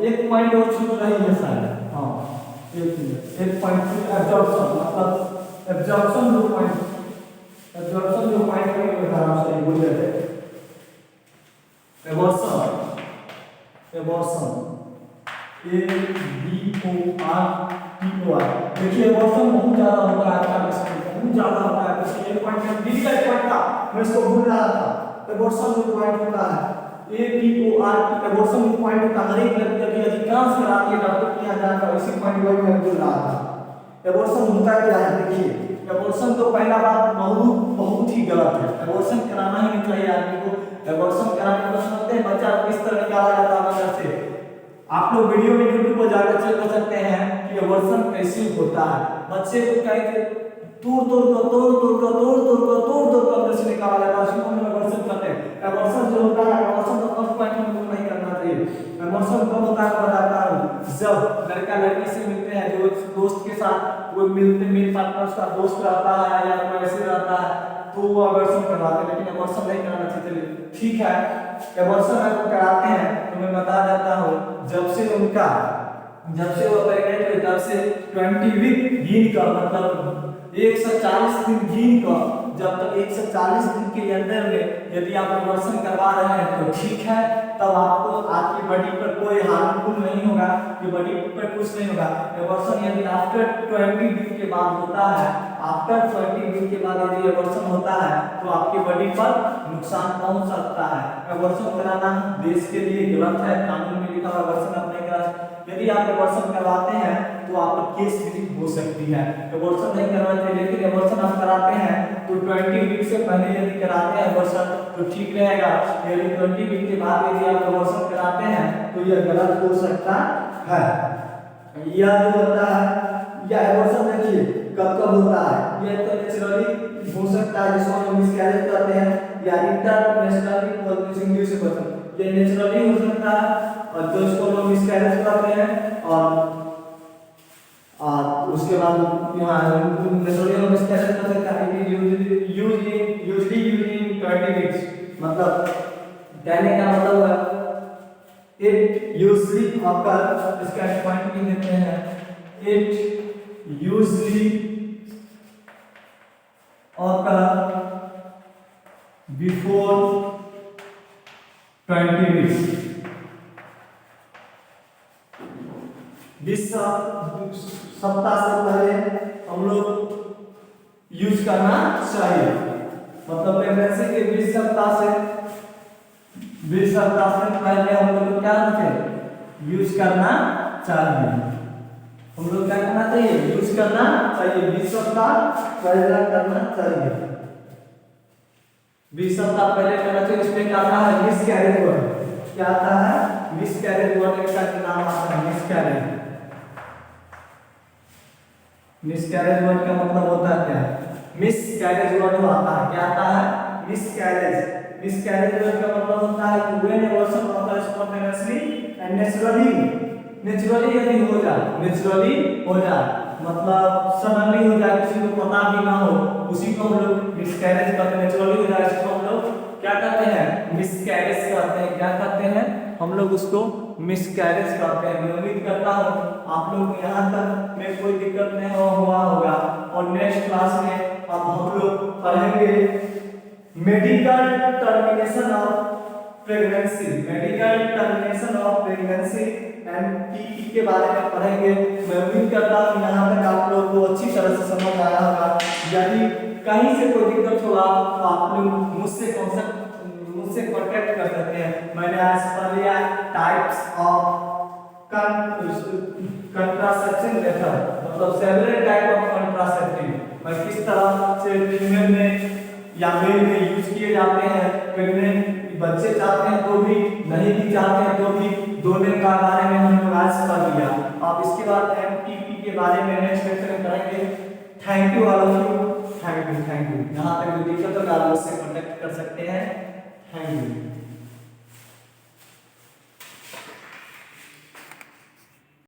एक पॉइंट और छूट रही है शायद, हाँ एक पॉइंट एब्जॉर्प्शन, मतलब एब्जॉर्प्शन जो पॉइंट, एब्जॉर्प्शन जो पॉइंट है वो बता रहा हूँ, बोल रहे थे एबॉर्शन, एबॉर्शन ABORTOR। देखिए एबॉर्शन बहुत ज्यादा होता है आपका विषय, बहुत ज्यादा होता है विषय। एक पॉइंट में डिफिकल्ट पॉइंट था, मैं इसको भूल रहा था। एबॉर्शन जो पॉइंट होता है ABOR, एबॉर्शन जो पॉइंट होता है हर एक लड़की की अधिकांश कराती है डॉक्टर के यहाँ जाकर, इसी पॉइंट को मैं भूल रहा था। एबॉर्शन होता क्या है, देखिए एबॉर्शन तो पहला बात बहुत ही गलत है, एबॉर्शन कराना ही नहीं चाहिए आदमी को। एबॉर्शन कराने को समझते हैं बच्चा किस तरह निकाला जाता है अंदर से, आप लोग वीडियो में यूट्यूब पर जाकर चेक कर सकते हैं कि एबॉर्शन कैसे होता है। बच्चे को कहीं तोड़ अंदर से निकाला जाता है, उसको हम एबॉर्शन कहते हैं। एबॉर्शन जो होता है, एबॉर्शन तो फर्स्ट पॉइंट हम लोग नहीं करना चाहिए। एबॉर्शन कब होता है बताता हूं, जब लड़का लड़की से मिलते हैं, जो दोस्त के साथ वो मिलते, मेल पार्टनर का दोस्त रहता है या कोई ऐसे रहता है, तो वो एबॉर्शन करवाते हैं, लेकिन एबॉर्शन नहीं कराना चाहिए। ठीक है, एबॉर्शन अगर कराते हैं तो मैं बता देता हूँ, जब से वो प्रेग्नेंट हुई तब से 20 वीक गिन कर, मतलब 140 दिन गिन कर, जब तक 140 दिन के अंदर में यदि आप एबॉर्शन करवा रहे हैं तो ठीक है, तब आपको आपकी बॉडी पर कोई हार्मफुल नहीं होगा, कि बॉडी पर कुछ नहीं होगा। एबॉर्शन यदि आफ्टर 20 दिन के बाद होता है, आफ्टर 20 दिन के बाद यदि एबॉर्शन होता है तो आपकी बॉडी पर नुकसान पहुंच सकता है। एबॉर्शन कराना देश के लिए गलत है, कानून में लिखा हुआ एबॉर्शन आप नहीं करा। यदि आप एबॉर्शन करवाते हैं तो आपका केस भी हो सकती है। एबॉर्शन नहीं करवाना चाहिए, लेकिन एबॉर्शन आप कराते हैं तो 20 वीक से पहले यदि कराते हैं एबॉर्शन तो ठीक रहेगा। यदि 20 वीक के बाद यदि आप एबॉर्शन कराते हैं तो यह गलत हो सकता है। यह जो होता है, यह एबॉर्शन देखिए कब कब होता है, यह तो नेचुरली हो सकता है जिसको हम मिसकैरेज कहते हैं, या इंटरनेशनली इंग्लिश में बोलते हैं, ये नेचुरली हो सकता है और जो इसको हम मिसकैरेज कहते हैं। और उसके बाद यहाँ नेचुरली हम मिसकैरेज कर सकते हैं, यूजुअली यूजिंग 20 वीक्स, मतलब कहने का मतलब है इट यूजुअली ऑकर, इसका पॉइंट भी देते हैं, it usually occur before 20 weeks. 20 सप्ताह से पहले हम लोग यूज करना चाहिए, मतलब प्रेगनेंसी के 20 सप्ताह से पहले हम लोग क्या करते यूज करना चाहिए, हम लोग क्या करना चाहिए, यूज करना चाहिए। 20 सप्ताह पहले करना चाहिए, 20 सप्ताह पहले करना चाहिए। इसमें क्या आता है, मिसकैरेज वर्ड, क्या आता है, मिसकैरेज वर्ड का नाम आता है मिसकैरेज। मिसकैरेज वर्ड का मतलब होता है क्या, मिसकैरेज वर्ड आता है, क्या आता है, मिसकैरेज। मिसकैरेज वर्ड का मतलब होता है कि when abortion occurs spontaneously and naturally यदि हो जाए, नेचुरली हो जाए मतलब सडनली हो जाए, किसी को पता भी ना हो, उसी को हम लोग मिसकैरेज कहते हैं। नेचुरली हो जाए इसको हम लोग क्या कहते हैं, मिसकैरेज कहते हैं। क्या कहते हैं, हम लोग उसको मिसकैरेज कहते हैं। मैं उम्मीद करता हूँ आप लोग यहाँ तक में कोई दिक्कत नहीं हुआ होगा। और नेक्स्ट क्लास में अब हम लोग पढ़ेंगे medical termination of pregnancy, medical termination of pregnancy MTP के बारे में पढ़ेंगे। मैं उम्मीद करता हूँ यहाँ तक आप लोग को अच्छी तरह से समझ आया होगा। यदि कहीं से कोई दिक्कत होगा तो आप लोग मुझसे कांटेक्ट कर सकते हैं। मैंने आज पढ़ लिया टाइप्स ऑफ कंट्रासेप्शन मेथड, मतलब सेवरल टाइप ऑफ कंट्रासेप्टिव, मैं किस तरह से फीमेल में या मेल में यूज किए जाते हैं। प्रेग्नेंट बच्चे चाहते हैं तो भी, नहीं भी चाहते हैं तो भी, दोनों का बारे में हम लोग आज पढ़ लिया। अब इसके बाद MTP के बारे में नेक्स्ट लेक्चर में पढ़ेंगे। Thank you all of you, thank you. यहाँ तक कोई दिक्कत होगा आप मुझसे कांटेक्ट कर सकते हैं। Thank you.